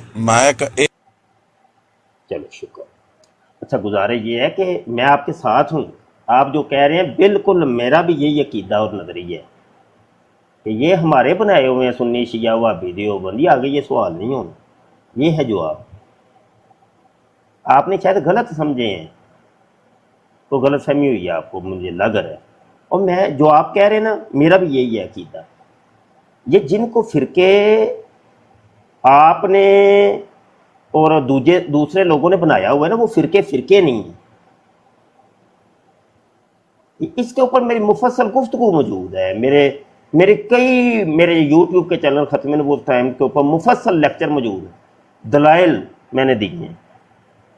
चलो शुक्र। अच्छा गुजारिश ये है कि मैं आपके साथ हूँ, आप जो कह रहे हैं बिल्कुल मेरा भी यही अकीदा और नजरिया है कि ये हमारे बनाए हुए हैं सुन्नी शिया वहाबी देवबंदी, आगे ये सवाल नहीं होना, ये है जवाब। आपने शायद गलत समझे हैं, तो गलत फहमी हुई है आपको, मुझे लग रहा है। और मैं जो आप कह रहे हैं ना, मेरा भी यही है अकीदा। ये जिनको फिरके आपने और दूसरे लोगों ने बनाया हुआ है ना, वो फिरके नहीं है। इसके ऊपर मेरी मुफस्सल गुफ्तगू मौजूद है, मेरे यूट्यूब के चैनल खत्म नबूवत टाइम के ऊपर मुफस्सल लेक्चर मौजूद है, दलाइल मैंने दिए हैं।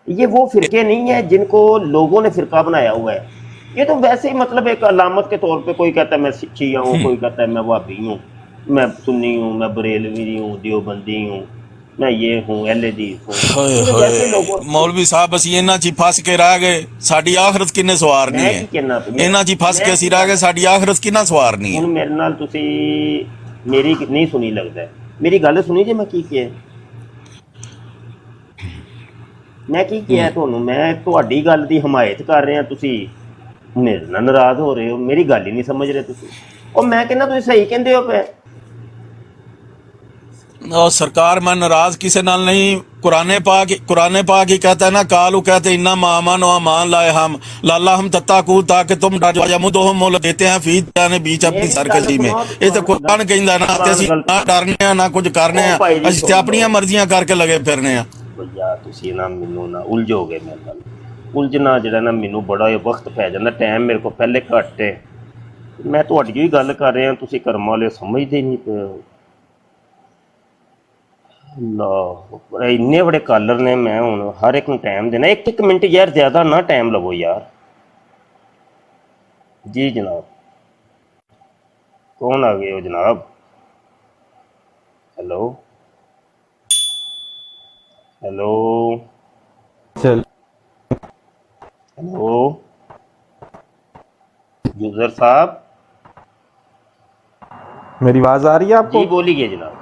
ये वो फिरके नहीं है जिनको लोगों ने फिरका बनाया हुआ है। ये तो वैसे ही मतलब एक अलामत के तौर पे, कोई कहता है मैं शिया हूँ, कोई कहता है मैं वहाबी हूँ, मैं सुन्नी हूँ, मैं बरेलवी हूँ, देवबंदी हूँ, मैं ये हूँ, एलएडी हूँ। मौलवी साहब ਅਸੀਂ ਇਹਨਾਂ 'ਚ ਫਸ ਕੇ ਰਹਿ ਗਏ, ਸਾਡੀ ਆਖਰਤ ਕਿੰਨੇ ਸਵਾਰਨੀ ਹੈ। ਇਹਨਾਂ 'ਚ ਫਸ ਕੇ ਅਸੀਂ ਰਹਿ ਗਏ, ਸਾਡੀ ਆਖਰਤ ਕਿੰਨਾ ਸਵਾਰਨੀ ਹੈ। ਹੁਣ ਮੇਰੇ ਨਾਲ ਤੁਸੀਂ ਮੇਰੀ ਨਹੀਂ ਸੁਣੀ ਲੱਗਦਾ, ਮੇਰੀ ਗੱਲ ਸੁਣੀ ਜੇ ਮੈਂ ਕੀ ਕਿਹਾ। ਮੈਂ ਕੀ ਕਿਹਾ ਤੁਹਾਨੂੰ, ਮੈਂ ਤੁਹਾਡੀ ਗੱਲ ਦੀ ਹਮਾਇਤ ਕਰ ਰਿਹਾ, ਤੁਸੀਂ ਮੇਰੇ ਨਾਲ ਨਾਰਾਜ਼ ਹੋ ਰਹੇ ਹੋ, ਮੇਰੀ ਗੱਲ ਹੀ ਨਹੀਂ ਸਮਝ ਰਹੇ ਤੁਸੀਂ। ਉਹ ਮੈਂ ਕਹਿੰਦਾ ਤੁਸੀਂ ਸਹੀ ਕਹਿੰਦੇ ਹੋ ਪਏ। और सरकार मैं नाराज किसी नाल नहीं। कुरान पाक ही कहता है ना, कालू कहते इन्ना मामन व मान लाए हम लाला हम तत्ताकू, ताकि तुम मुदोह मोल देते हैं फी ने बीच अपनी सरकशी में। ये तो कुरान कहता ना, ना डरने ना कुछ करने, असि अपनी मर्जियां करके लगे फिरने। भैया तुसी ना मैनू ना उलझोगे, मेरे नाल उलझना जिहड़ा ना मैनू बड़ा वक्त पै जांदा, टाइम मेरे को पहले घट है। मैं तुहाडी ही गल कर रहा, तुसी कर्म वाले समझदे नहीं पे। इन्ने बड़े कालर ने, मैं हूँ हर एक टाइम देना। एक मिनट यार ज्यादा ना टाइम लवो यार, جی جناب کون آ گئے ہو جناب؟ ہیلو ہیلو ہیلو یوزر صاحب میری آواز آ رہی ہے آپ کو؟ جی بولیے جناب.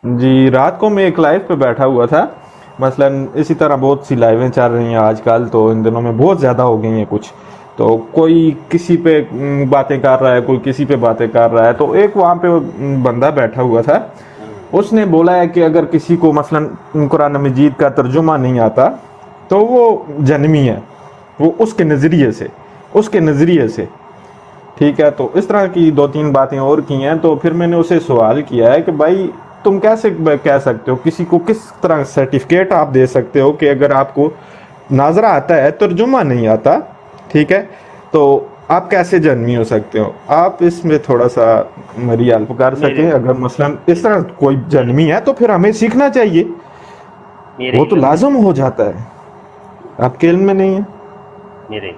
جی رات کو میں ایک لائیو پہ بیٹھا ہوا تھا، مثلاً اسی طرح بہت سی لائیویں چل رہی ہیں آج کل، تو ان دنوں میں بہت زیادہ ہو گئی ہیں کچھ، تو کوئی کسی پہ باتیں کر رہا ہے، کوئی کسی پہ باتیں کر رہا ہے. تو ایک وہاں پہ بندہ بیٹھا ہوا تھا، اس نے بولا ہے کہ اگر کسی کو مثلاً قرآن مجید کا ترجمہ نہیں آتا تو وہ جہنمی ہے، وہ اس کے نظریے سے ٹھیک ہے. تو اس طرح کی 2-3 باتیں اور کی ہیں. تو پھر میں نے اسے سوال کیا ہے کہ بھائی تم کیسے کہہ سکتے ہو، کسی کو کس طرح سرٹیفکیٹ آپ دے سکتے ہو کہ اگر آپ کو ناظرہ آتا ہے ترجمہ نہیں آتا، ٹھیک ہے، تو آپ کیسے جہنمی ہو سکتے ہو؟ آپ اس میں تھوڑا سا میری ہیلپ کر سکیں. اگر مثلاً اس طرح کوئی جہنمی ہے تو پھر ہمیں سیکھنا چاہیے، وہ تو لازم ہو جاتا ہے. آپ کے علم میں نہیں ہے؟ میرے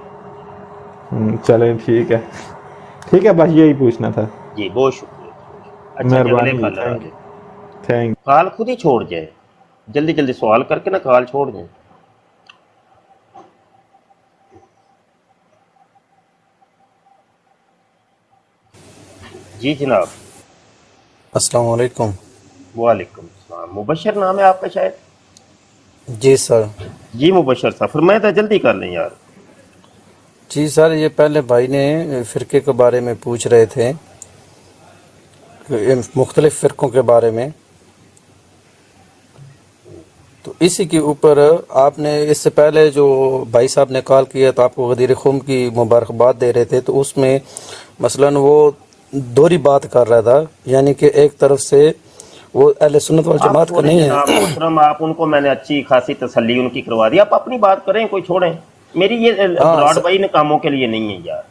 چلیں ٹھیک ہے بس یہی پوچھنا تھا. جی بہت شکریہ. اچھا مہربانی، اگلے کالر آ جائے. تھینک. کال خود ہی چھوڑ جائے، جلدی جلدی سوال کر کے نا کال چھوڑ جائیں. جی جناب. السلام علیکم. وعلیکم السلام. مبشر نام ہے آپ کا شاید؟ جی سر. جی مبشر صاحب فرمائے تھا، جلدی کر لیں یار. جی سر، یہ پہلے بھائی نے فرقے کے بارے میں پوچھ رہے تھے، مختلف فرقوں کے بارے میں، تو اسی کے اوپر آپ نے اس سے پہلے جو بھائی صاحب نے کال کیا تو آپ کو غدیر خم کی مبارکباد دے رہے تھے، تو اس میں مثلاً وہ دوہری بات کر رہا تھا، یعنی کہ ایک طرف سے وہ اہل سنت والجماعت کا نہیں ہے. محترم آپ ان کو میں نے اچھی خاصی تسلی ان کی کروا دی، آپ اپنی بات کریں، کوئی چھوڑیں. میری یہ براڈ بھائی نے کاموں کے لیے نہیں ہے یار،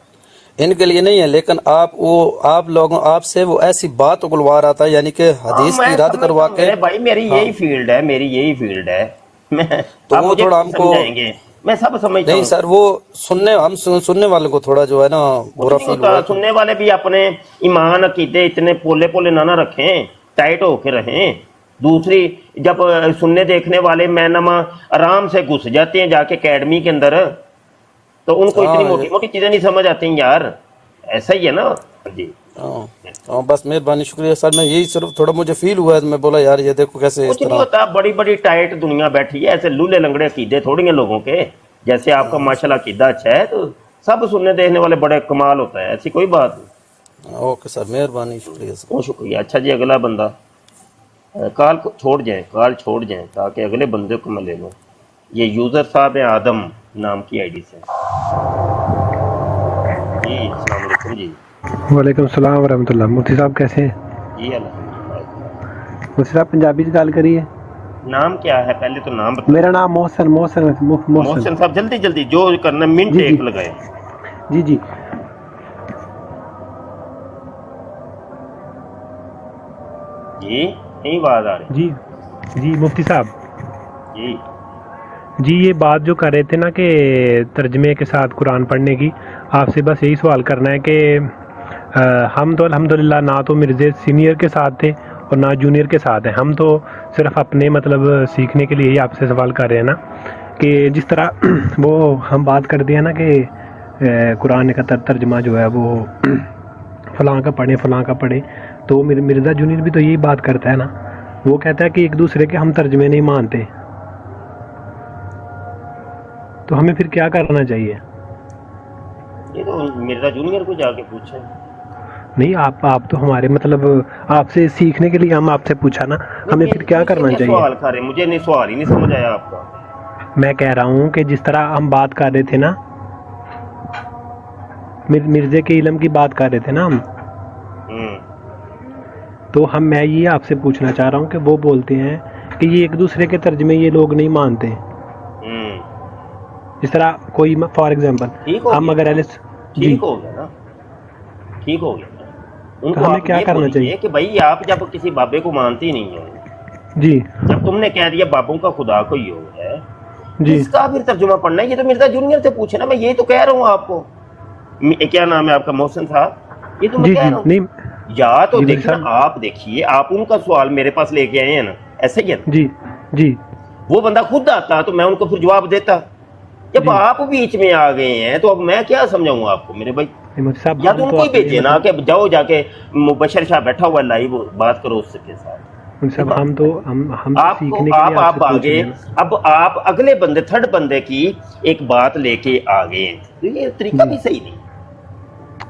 ان کے لیے نہیں ہے، لیکن آپ سے وہ ایسی بات اگلوا رہا تھا، یعنی کہ حدیث کی رد کروا کے. بھائی میری یہی فیلڈ ہے، تو وہ تھوڑا ہم کو میں سب سمجھتا ہوں. نہیں سر، وہ ہم سننے والوں کو تھوڑا جو ہے نا برا فیل ہوا. سننے والے بھی اپنے ایمان عقیدے اتنے پولے نہ رکھیں، ٹائٹ ہو کے رہیں. دوسری جب سننے دیکھنے والے مینما آرام سے گھس جاتے ہیں جا کے اکیڈمی کے اندر، تو ان کو اتنی موٹی موٹی چیزیں نہیں سمجھ آتی ہیں یار، ایسا ہی ہے نا. جی بس مہربانی، شکریہ سر. میں یہی صرف تھوڑا مجھے فیل ہوا ہے، میں بولا یار یہ دیکھو کیسے اس کچھ نہیں طرح. ہوتا، بڑی بڑی ٹائٹ دنیا بیٹھی ہے، ایسے لولے لنگڑے عقیدے تھوڑی ہیں لوگوں کے. جیسے آپ کا ماشاءاللہ عقیدہ اچھا ہے تو سب سننے دیکھنے والے بڑے کمال ہوتا ہے، ایسی کوئی بات نہیں. اوکے سر، مہربانی، شکریہ سر. بہت شکریہ. اچھا جی اگلا بندہ، کال کو چھوڑ جائیں تاکہ اگلے بندے کو میں لے لوں. یہ یوزر صاحب ہیں آدم نام کی آئی ڈی سے. جی السلام علیکم. جی وعلیکم السلام ورحمۃ اللہ. مفتی صاحب کیسے ہیں؟ جی الحمدللہ. مفتی صاحب پنجابی سے گل کریے. نام کیا ہے پہلے تو نام بتائیں. میرا نام محسن صاحب جلدی جو کرنا منٹ ایک لگائے. جی جی نہیں آواز آ رہی. جی مفتی صاحب. جی یہ بات جو کر رہے تھے نا کہ ترجمے کے ساتھ قرآن پڑھنے کی، آپ سے بس یہی سوال کرنا ہے کہ ہم تو الحمدللہ نہ تو مرزے سینئر کے ساتھ تھے اور نہ جونیئر کے ساتھ ہیں، ہم تو صرف اپنے مطلب سیکھنے کے لیے ہی آپ سے سوال کر رہے ہیں نا، کہ جس طرح وہ ہم بات کرتے ہیں نا کہ قرآن کا ترجمہ جو ہے وہ فلاں کا پڑھیں، تو مرزا جونیئر بھی تو یہی بات کرتا ہے نا، وہ کہتا ہے کہ ایک دوسرے کے ہم ترجمے نہیں مانتے، تو ہمیں پھر کیا کرنا چاہیے؟ یہ تو مرزا جونیئر کو جا کے پوچھیں. نہیں آپ تو ہمارے مطلب آپ سے سیکھنے کے لیے ہم آپ سے پوچھا نا، ہمیں پھر کیا کرنا چاہیے؟ سوال کر رہے، مجھے سوال ہی نہیں سمجھ آیا آپ کا. میں کہہ رہا ہوں کہ جس طرح ہم بات کر رہے تھے نا، مرزے کے علم کی بات کر رہے تھے نا ہم، تو میں یہ آپ سے پوچھنا چاہ رہا ہوں کہ وہ بولتے ہیں کہ یہ ایک دوسرے کے ترجمے یہ لوگ نہیں مانتے. جس طرح کوئی فار ایگزامپل ہم اگر ٹھیک ہو گیا نا، ان کو ہمیں کیا کرنا چاہیے کہ بھائی آپ جب کسی بابے کو مانتے ہی نہیں ہو، جی جب تم نے کہہ دیا بابوں کا خدا کوئی ہو ہے، جی اس کا پھر ترجمہ پڑھنا ہے. یہ تو مرزا جونیئر سے پوچھے نا، میں یہی تو کہہ رہا ہوں آپ کو. क्या नाम है आपका, मोहसिन साहब, ये तो मैं जी कह जी रहा हूँ। नहीं या तो जी मेरे देखिए साहब आप देखिए, आप उनका सवाल मेरे पास लेके आए हैं ना, ऐसे ही है ना, जी जी वो बंदा खुद आता तो मैं उनको फिर जवाब देता। जब जी आप बीच में आ गए हैं तो अब मैं क्या समझाऊं आपको मेरे भाई। नहीं, मुफ्ती साहब या हम तो तो उनको ही अपने भेजे ना कि जाओ जाके मुबशर शाह बैठा हुआ लाइव बात करो उसके साथ। मुफ्ती साहब हम तो आपको सीखने के लिए आप आपसे पूछ आगे, रहे हैं ना। अब आप अगले बंदे थर्ड बंदे की एक बात लेके आ गए हैं, तो ये तरीका जी भी सही नहीं।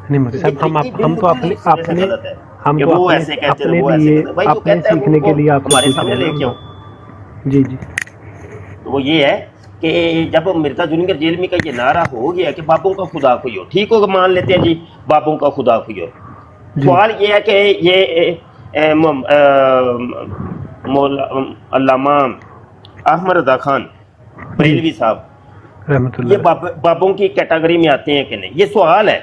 नहीं मुफ्ती ये साहब तरीके हम तो बिल्कुल अपने ही सिरे से अपने गलत है हम कि तो वो अपने ऐसे कहते हैं अपने वो ऐसे लिए कहते हैं। भाई जो अपने कहता है सीखने उनको के लिए आपसे हमारे पूछ सामने रहे हैं लेके ना आओ। हम जी जी तो वो ये है कि जब मिर्जा जूनियर जेलमी का ये नारा हो गया कि बाबों का खुदा कोई हो, ठीक होगा, मान लेते हैं जी बाबों का खुदा कोई हो। जी सवाल ये है कि ये अल्लामा अहमद रजा खान जी बरेलवी साहब ये रहमतुल्लाह बाबों की कैटेगरी में आते हैं कि नहीं, ये सवाल है।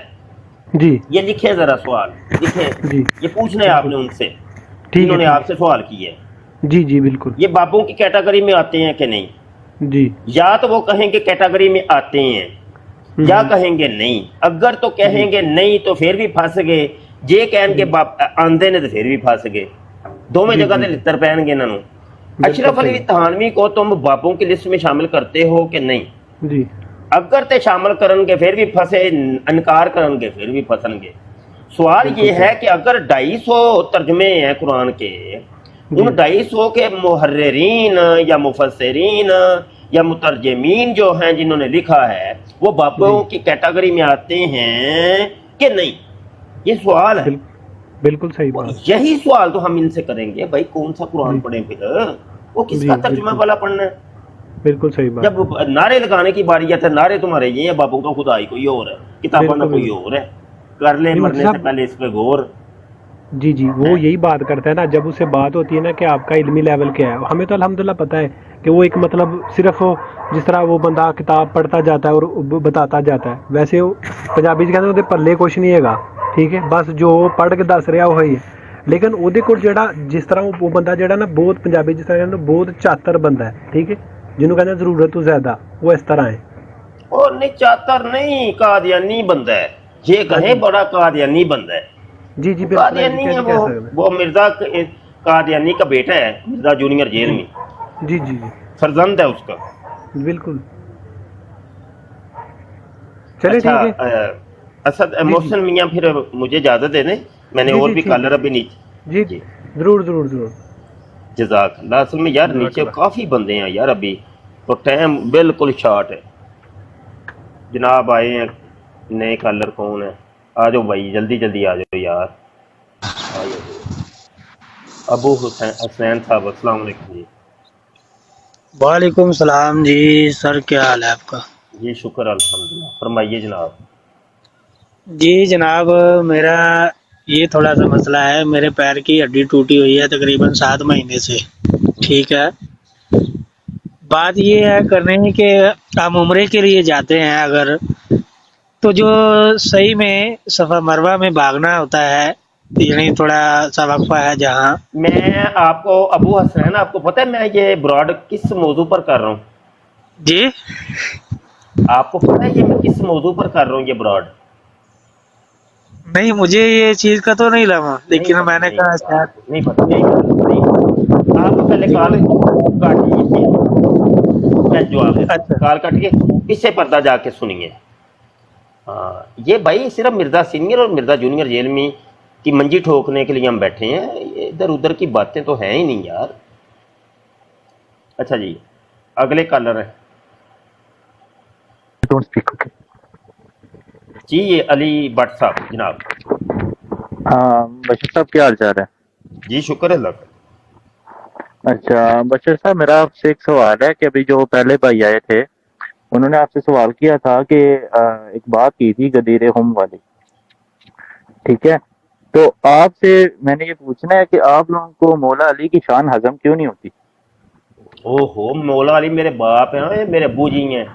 जी ये लिखे जरा सवाल लिखे, जी ये पूछना है आपने उनसे ठीक है जिन्होंने ठीक आपसे सवाल किए, है जी जी बिल्कुल ये बाबों की कैटेगरी में आते हैं कि नहीं। जी या तो वो कहेंगे कैटेगरी में आते हैं या कहेंगे नहीं। अगर तो कहेंगे नहीं तो फिर भी फंस गए, जे कहेंगे आंदे ने तो फिर भी फंस गए, दोवें जी जगह जी ते लित्तर पैणगे इन्हां नूं। बिल्कुल अशरफ अली सही थानवी को तुम बाबों की लिस्ट में शामिल करते हो कि नहीं। जी अगर ते शामिल करनगे फिर भी फंसे, इनकार करनगे फिर भी फंसनगे। सवाल बिल्कुल ये है सही कि अगर 250 तर्जमे हैं कुरान के, जी उन 250 के मुहर्रिरीन या मुफस्सिरीन या मुतरजमीन जो हैं जिन्होंने लिखा है वो बाबों जी की कैटेगरी में आते हैं कि नहीं, ये सवाल है। बिल्कुल सही वो बात यही सवाल तो हम इनसे करेंगे, भाई कौन सा कुरान जी पढ़े फिर, वो जी किसका तर्जुमा बिल्कुल वाला पढ़ना है। बिल्कुल सही बात जब नारे लगाने की बारी आती है, नारे तुम्हारे ये है, बाबों का खुदा ही कोई और है, किताबों ना बिल्कुल कोई बिल्कुल और है, कर ले नहीं मुफ्ती मरने से साहब पहले इस पे गौर जी जी वो यही बात करता है ना, जब उससे बात होती है ना कि आपका इल्मी लेवल क्या है, हमें तो अल्हम्दुलिल्लाह पता है कि वो एक मतलब सिर्फ जिस तरह वो बंदा किताब पढ़ता जाता है और बताता जाता है, वैसे वो पंजाबी च कहते पल्ले कुछ नहीं हैगा, ठीक है, बस जो पढ़ के दस रहा वही है। लेकिन ਉਹਦੇ ਕੋਲ ਜਿਹੜਾ जिस तरह वो बंदा ਜਿਹੜਾ ना बहुत पंजाबी जिस तरह कहते बहुत चातर बंदा है, ठीक है, ਜਿਹਨੂੰ ਕਹਿੰਦੇ ਜ਼ਰੂਰਤ ਤੋਂ ਜ਼ਿਆਦਾ, वो इस तरह है। और नहीं चातर नहीं, कादियानी बंदा है, ये कहे बड़ा कादियानी बंदा है। जी जी बिल्कुल कादियानी है वो मिर्जा कादियानी का बेटा है, मिर्जा जूनियर जेल में जी जी जी फर्जंद है उसका। बिल्कुल चलिए अच्छा ठीक है असद जी जी मोहसिन मियाँ, फिर मुझे इजाजत दे दें, मैंने जी और जी भी ठीक कॉलर है अभी नीचे जी जी जरूर जरूर जरूर जज़ाकल्लाह। असल में यार नीचे जज़ाकल्लाह काफ़ी बंदे हैं यार अभी, तो टाइम बिल्कुल शॉर्ट है। जनाब आए हैं, नए कॉलर कौन है, आ जाओ भाई जल्दी जल्दी आ जाओ यार, आ जाओ। अबू हुसैन साहब अस्सलाम वालेकुम जी। वालेकुम सलाम जी सर, क्या हाल है आपका। जी शुक्र अल्हम्दुलिल्लाह, फरमाइए जनाब। जी जनाब, मेरा ये थोड़ा सा मसला है, मेरे पैर की हड्डी टूटी हुई है तकरीबन 7 महीने से, ठीक है। बात ये है करने की कि हम उम्रे के लिए जाते हैं अगर, तो जो सही में सफ़ा मरवा में भागना होता है, यानी थोड़ा सा वक्फा है जहाँ। मैं आपको अबू हसन, आपको पता है मैं ये ब्रॉड किस मौजू पर कर रहा हूँ जी, आपको पता है ये मैं किस मौजू पर कर रहा हूँ ये ब्रॉड। नहीं मुझे ये चीज़ का तो नहीं लगा, लेकिन मैंने कहा शायद नहीं पता, नहीं आप पहले कॉल काटिए, मैं जवाब देता हूं। कॉल काट के पीछे पर्दा जाके सुनिए। हाँ ये भाई सिर्फ मिर्जा सीनियर और मिर्जा जूनियर जेल में की मंजी ठोकने के लिए हम बैठे हैं, इधर उधर की बातें तो हैं ही नहीं यार। अच्छा जी अगले कॉलर है जी, ये अली भट्ट साहब जनाब। हाँ बशीर साहब, क्या हाल चाल है। जी शुक्र अल्लाह का। अच्छा बशीर साहब, मेरा आपसे एक सवाल है कि अभी जो पहले भाई आए थे उन्होंने आपसे सवाल किया था कि एक बात की थी गदीर हम वाली, ठीक है, तो आपसे मैंने ये पूछना है कि आप लोगों को मौला अली की शान हजम क्यों नहीं होती। ओहो मौला अली मेरे बाप हैं, मेरे अब्बू जी हैं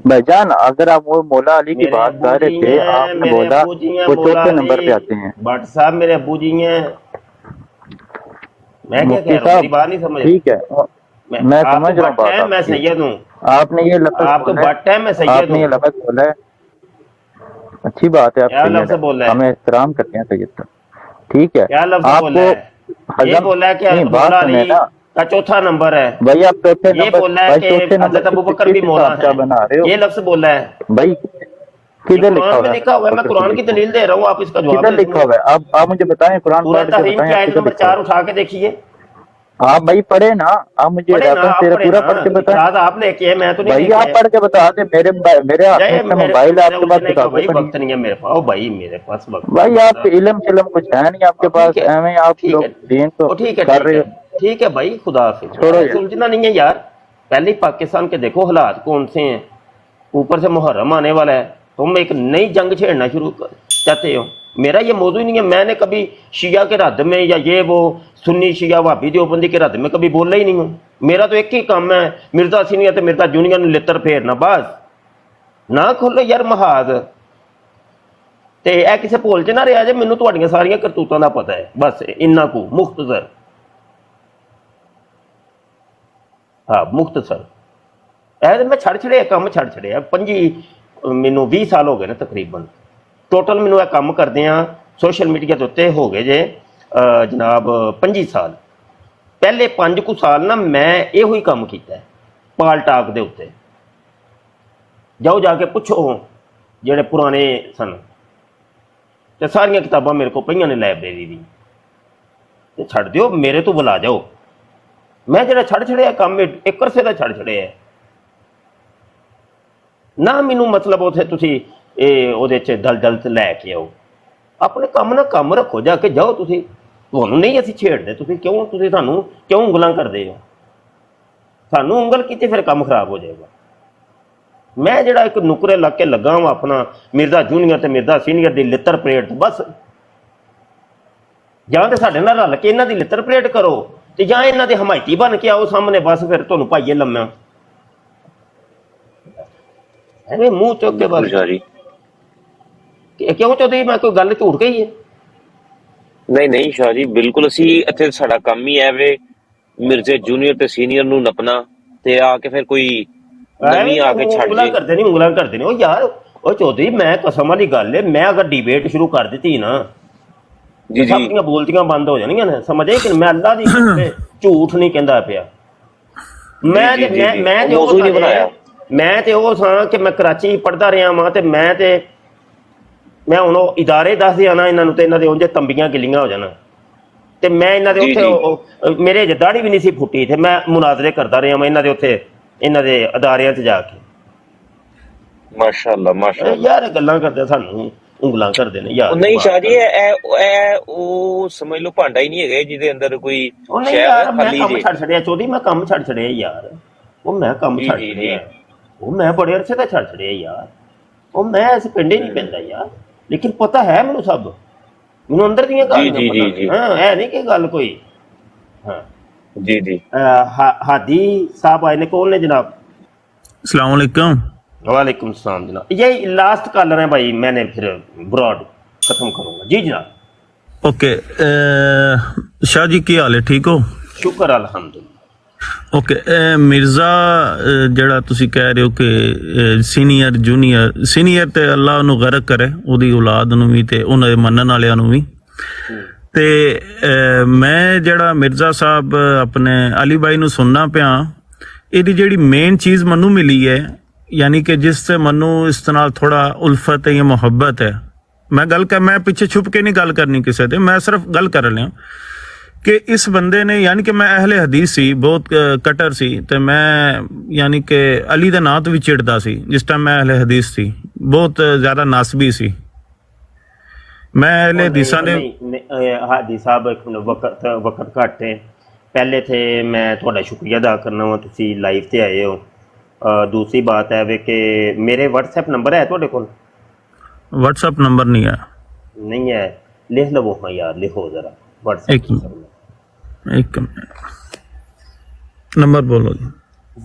भाईजान। अगर आप वो मौला अली की बात कर रहे थे, आपने बोला वो चौथे नंबर पे आते हैं। भट्ट साहब मेरे अब्बू जी हैं, मैं क्या कह रहा हूँ, मेरी बात नहीं समझ। ठीक है मैं समझ रहा हूँ बात, मैं सैयद हूँ, आपने ये लफ्ज़ आप तो भट्ट है, मैं सैयद हूँ। आपने ये लफ्ज़ बोला है, अच्छी बात है, आप क्या सैयद लफ्ज हैं, बोला है? हमें एहतराम करते हैं सैयद का, ठीक है। क्या लफ्ज बोला आपको है? ये हजम बोला है कि नहीं, बात मौला सुने अली ना का चौथा नंबर है। भाई, आप चौथे ये नंबर, बोला है भाई कि चौथे नंबर हजरत अबू बकर भी किस मौला हिसाब से आप है। बना रहे हो ये लफ्ज बोला है भाई? ये किधर लिखा कुरान हुआ में है? लिखा हुआ है। मैं पकड़ के कुरान की देखो, दलील दे रहा हूँ, आप इसका जवाब किधर दे लिखा हुआ है? आप मुझे बताएं, कुरान सूरह पढ़ के तहरीम बताएं, की आप आयत किधर नंबर लिखा हुआ 4 उठा के देखिए। है? आप भाई पढ़े ना, आप मुझे पढ़े ना, रेफरेंस आप तेरे पढ़े पूरा ना, पढ़ के बताएं इतराज आप लेके आए, मैं तो नहीं भाई। लेके आप आया। पढ़ के बता दे, मेरे हाथ में जय इसमें मेरे मोबाइल है, मेरे आपके पास उलझने का किताबें भाई पढ़ी वक्त नहीं है मेरे पास। ओ भाई मेरे पास वक्त भाई, नहीं आप है। इलम शिलम कुछ है नहीं आपके पास, ठीक है, एवं आप ठीक लोग है, दीन तो ठीक है, कर ठीक रहे है, हो। ठीक है भाई, खुदा हाफिज। छोड़ो ऐसे यार, उलझना नहीं है यार। पहले ही पाकिस्तान के देखो हालात कौन से हैं, ऊपर से मुहर्रम आने वाला है, तुम एक नई जंग छेड़ना चाहते हो। मेरा ये मौजू ही नहीं है। मैंने कभी शिया के रद्द में या ये वो सुन्नी शिया वाबी देवबंदी के रद्द में कभी बोला ही नहीं हूँ। मेरा तो एक ही काम है, मिर्जा सीनियर ते मिर्जा जूनियर ਨੂੰ ਲਿੱਤਰ ਫੇਰਨਾ बस। ना खोलो यार महाज ਤੇ ਇਹ ਕਿਸੇ ਭੁੱਲ 'ਚ ਨਾ ਰਿਹਾ ਜੇ। ਮੈਨੂੰ ਤੁਹਾਡੀਆਂ ਸਾਰੀਆਂ ਕਰਤੂਤਾਂ ਦਾ ਪਤਾ ਹੈ, ਬਸ ਇੰਨਾ ਕੁ ਮੁਖਤਸਰ। ਹਾਂ ਮੁਖਤਸਰ ਇਹ ਮੈਂ ਛੱਡ ਛੜਿਆ ਕੰਮ, ਛੱਡ ਛੜਿਆ। 20 ਸਾਲ ਹੋ ਗਏ ਨੇ ਤਕਰੀਬਨ ਟੋਟਲ ਮੈਨੂੰ ਇਹ ਕੰਮ ਕਰਦੇ ਆ। ਸੋਸ਼ਲ ਮੀਡੀਆ ਦੇ ਉੱਤੇ ਹੋ ਗਏ ਜੇ ਜਨਾਬ 25 ਸਾਲ। ਪਹਿਲੇ 5 ਕੁ ਸਾਲ ਨਾ ਮੈਂ ਇਹੋ ਹੀ ਕੰਮ ਕੀਤਾ ਪਾਲ ਟਾਕ ਦੇ ਉੱਤੇ। ਜਾਓ ਜਾ ਕੇ ਪੁੱਛੋ ਜਿਹੜੇ ਪੁਰਾਣੇ ਸਨ, ਤੇ ਸਾਰੀਆਂ ਕਿਤਾਬਾਂ ਮੇਰੇ ਕੋਲ ਪਈਆਂ ਨੇ ਲਾਇਬ੍ਰੇਰੀ ਦੀ। ਤੇ ਛੱਡ ਦਿਓ, ਮੇਰੇ ਤੋਂ ਬੁਲਾ ਜਾਓ। ਮੈਂ ਜਿਹੜਾ ਛੱਡ ਛੜਿਆ ਕੰਮ ਇੱਕ ਅਰਸੇ ਦਾ ਛੱਡ ਛੜਿਆ ਨਾ। ਮੈਨੂੰ ਮਤਲਬ ਉੱਥੇ ਤੁਸੀਂ ਇਹ ਉਹਦੇ 'ਚ ਦਲਦਲ 'ਚ ਲੈ ਕੇ ਆਓ। ਆਪਣੇ ਕੰਮ ਨਾਲ ਕੰਮ ਰੱਖੋ, ਜਾ ਕੇ ਜਾਓ ਤੁਸੀਂ। ਤੁਹਾਨੂੰ ਨਹੀਂ ਅਸੀਂ ਛੇੜਦੇ, ਤੁਸੀਂ ਸਾਨੂੰ ਕਿਉਂ ਉਂਗਲਾਂ ਕਰਦੇ ਹੋ? ਸਾਨੂੰ ਉਂਗਲ ਕੀਤੀ ਫਿਰ ਕੰਮ ਖਰਾਬ ਹੋ ਜਾਏਗਾ। ਮੈਂ ਜਿਹੜਾ ਇੱਕ ਨੁਕਰੇ ਲੱਗ ਕੇ ਲੱਗਾ ਵਾਂ ਆਪਣਾ ਮਿਰਜ਼ਾ ਜੂਨੀਅਰ ਤੇ ਮਿਰਜ਼ਾ ਸੀਨੀਅਰ ਦੀ ਲਿੱਤਰ ਪਰੇਡ ਬਸ। ਜਾਂ ਤੇ ਸਾਡੇ ਨਾਲ ਰਲ ਕੇ ਇਹਨਾਂ ਦੀ ਲਿੱਤਰ ਪਰੇਡ ਕਰੋ, ਤੇ ਜਾਂ ਇਹਨਾਂ ਦੇ ਹਮਾਇਤੀ ਬਣ ਕੇ ਆਓ ਸਾਹਮਣੇ, ਬਸ ਫਿਰ ਤੁਹਾਨੂੰ ਪਾਈਏ ਲੰਮਾ। ਐਵੇਂ ਮੂੰਹ ਚੁੱਕ ਕੇ ਬਸ ਕਿਉਂ ਚਾਹੁੰਦੇ ਮੈਂ ਕੋਈ ਗੱਲ ਝੂਠ ਕਹੀ ਹੈ? ਨਹੀਂ ਨਹੀਂ ਸ਼ਾਹ ਜੀ, ਬਿਲਕੁਲ। ਅਸੀਂ ਇੱਥੇ ਸਾਡਾ ਕੰਮ ਹੀ ਹੈ ਵੇ ਮਿਰਜ਼ੇ ਜੂਨੀਅਰ ਤੇ ਸੀਨੀਅਰ ਨੂੰ ਨੱਪਣਾ, ਤੇ ਆ ਕੇ ਫਿਰ ਕੋਈ ਨਵੀਂ ਆ ਕੇ ਛੱਡ ਉਂਗਲਾਂ ਜੇ। ਕਰਦੇ ਨੇ, ਉਂਗਲਾਂ ਕਰਦੇ ਨੇ। ਉਹ ਯਾਰ ਉਹ ਚੌਧਰੀ, ਮੈਂ ਕਸਮ ਵਾਲੀ ਗੱਲ ਹੈ, ਮੈਂ ਅਗਰ ਡਿਬੇਟ ਸ਼ੁਰੂ ਕਰ ਦਿੱਤੀ ਨਾ, ਜੀ ਸਭ ਦੀਆਂ ਬੋਲਤੀਆਂ ਬੰਦ ਹੋ ਜਾਣਗੀਆਂ ਨੇ। ਸਮਝੇ ਕਿ ਮੈਂ ਅੱਲਾ ਦੀ ਕਸਮ ਝੂਠ ਨਹੀਂ ਕਹਿੰਦਾ ਪਿਆ। ਮੈਂ ਤੇ ਉਹ ਸਾਂ ਕਿ ਮੈਂ ਕਰਾਚੀ ਪੜ੍ਹਦਾ ਰਿਹਾ ਵਾਂ, ਤੇ ਮੈਂ ਹੁਣ ਉਹ ਇਦਾਰੇ ਦੱਸਦੇ ਆ ਨਾ ਇਹਨਾਂ ਨੂੰ, ਤੇ ਇਹਨਾਂ ਦੇ ਉਂਝ ਤੰਬੀਆਂ ਗਿੱਲੀਆਂ ਹੋ ਜਾਣ। ਤੇ ਮੈਂ ਇਹਨਾਂ ਦੇ ਉੱਥੇ ਮੇਰੇ ਅਜੇ ਦਾੜੀ ਵੀ ਨਹੀਂ ਸੀ ਫੁੱਟੀ, ਤੇ ਮੈਂ ਮੁਨਾਜ਼ਰੇ ਕਰਦਾ ਰਿਹਾ ਵਾਂ ਇਹਨਾਂ ਦੇ ਉੱਥੇ, ਇਹਨਾਂ ਦੇ ਅਦਾਰਿਆਂ 'ਚ ਜਾ ਕੇ। ਮਾਸ਼ਾਅੱਲਾ ਮਾਸ਼ਾਅੱਲਾ ਯਾਰ ਗੱਲਾਂ ਕਰਦੇ, ਸਾਨੂੰ ਉਂਗਲਾਂ ਕਰਦੇ ਨੇ ਯਾਰ। ਨਹੀਂ ਸ਼ਾਹ ਜੀ, ਇਹ ਉਹ ਸਮਝ ਲਓ ਭਾਂਡਾ ਹੀ ਨਹੀਂ ਹੈਗਾ ਜਿਹਦੇ ਅੰਦਰ ਕੋਈ ਨਹੀਂ ਯਾਰ, ਮੈਂ ਕੰਮ ਛੱਡ ਛੜਿਆ ਚੌਧਰੀ, ਮੈਂ ਕੰਮ ਛੱਡ ਛੜਿਆ ਯਾਰ। ਉਹ ਮੈਂ ਕੰਮ ਛੱਡ ਛੜਿਆ, ਉਹ ਮੈਂ ਬੜੇ ਅਰਸੇ ਦਾ ਛੱਡ ਛੜਿਆ ਯਾਰ। ਉਹ ਮੈਂ ਇਸ ਪਿੰਡੇ ਨਹੀਂ ਪੈਂਦਾ ਯਾਰ, ਲੇਕਿਨ ਪਤਾ ਹੈ ਮੈਨੂੰ ਸਭ, ਮੈਨੂੰ ਅੰਦਰ ਦੀਆਂ ਗੱਲਾਂ ਪਤਾ। ਹਾਂ ਇਹ ਨਹੀਂ ਕਿ ਗੱਲ ਕੋਈ। ਹਾਂ जी जी हादी साहब आए ने, कौन ने जनाब? अस्सलाम वालेकुम। वालेकुम सलाम जनाब। ये लास्ट कॉलर है भाई, मैंने फिर ब्रॉड खत्म करूंगा। जी जनाब। ओके, शाह जी की हाल है, ठीक हो? शुक्र अल्हम्दुलिल्लाह। ओके, मिर्ज़ा ਜਿਹੜਾ ਤੁਸੀਂ ਕਹਿ ਰਹੇ ਹੋ ਕਿ ਸੀਨੀਅਰ ਜੂਨੀਅਰ ਤੇ ਅੱਲਾਹ ਨੂੰ ਗਰਕ ਕਰੇ, ਉਹਦੀ ਔਲਾਦ ਨੂੰ ਵੀ ਤੇ ਉਹਨਾਂ ਦੇ ਮੰਨਣ ਵਾਲਿਆਂ ਨੂੰ ਵੀ। ਤੇ ਮੈਂ ਜਿਹੜਾ ਮਿਰਜ਼ਾ ਸਾਹਿਬ ਆਪਣੇ ਅਲੀ ਬਾਈ ਨੂੰ ਸੁਣਨਾ ਪਿਆ, ਇਹਦੀ ਜਿਹੜੀ ਮੇਨ ਚੀਜ਼ ਮੈਨੂੰ ਮਿਲੀ ਹੈ, ਯਾਨੀ ਕਿ ਜਿਸ ਤੇ ਮੈਨੂੰ ਇਸ ਨਾਲ ਥੋੜਾ ਉਲਫਤ ਹੈ ਜਾਂ ਮੁਹੱਬਤ ਹੈ। ਮੈਂ ਪਿੱਛੇ ਛੁਪ ਕੇ ਨਹੀਂ ਗੱਲ ਕਰਨੀ ਕਿਸੇ ਤੇ, ਮੈਂ ਸਿਰਫ ਗੱਲ ਕਰ ਰਿਹਾ ਕਿ ਇਸ ਬੰਦੇ ਨੇ, ਯਾਨੀ ਕਿ ਮੈਂ ਅਹਲੇ ਹਦੀਸ ਸੀ, ਬਹੁਤ ਕਟਰ ਸੀ, ਤੇ ਮੈਂ ਯਾਨੀ ਕਿ ਅਲੀ ਦੇ ਨਾਂ ਤੋਂ ਵੀ ਚਿੜਦਾ ਸੀ ਜਿਸ ਟਾਈਮ ਮੈਂ ਅਹਲੇ ਹਦੀਸ ਸੀ, ਬਹੁਤ ਜ਼ਿਆਦਾ ਨਾਸਬੀ ਸੀ ਮੈਂ ਅਹਲੇ ਹਦੀਸਾਂ ਦੇ। ਹਾਦੀ ਸਾਹਿਬ ਵਕਤ ਘੱਟ ਹੈ। ਪਹਿਲੇ ਤੇ ਮੈਂ ਤੁਹਾਡਾ ਸ਼ੁਕਰੀਆ ਅਦਾ ਕਰਨਾ ਵਾ, ਤੁਸੀਂ ਲਾਈਵ ਤੇ ਆਏ ਹੋ। ਦੂਸਰੀ ਬਾਤ ਹੈ ਵੇ ਕਿ ਮੇਰੇ WhatsApp ਨੰਬਰ ਹੈ ਤੁਹਾਡੇ ਕੋਲ? WhatsApp ਨੰਬਰ ਨਹੀਂ ਹੈ। ਨਹੀਂ ਹੈ, ਲਿਖ ਲਵੋ। ਹਾਂ ਯਾਰ ਲਿਖੋ ਜ਼ਰਾ WhatsApp ਇੱਕ ਨੰਬਰ ਬੋਲੋ ਜੀ।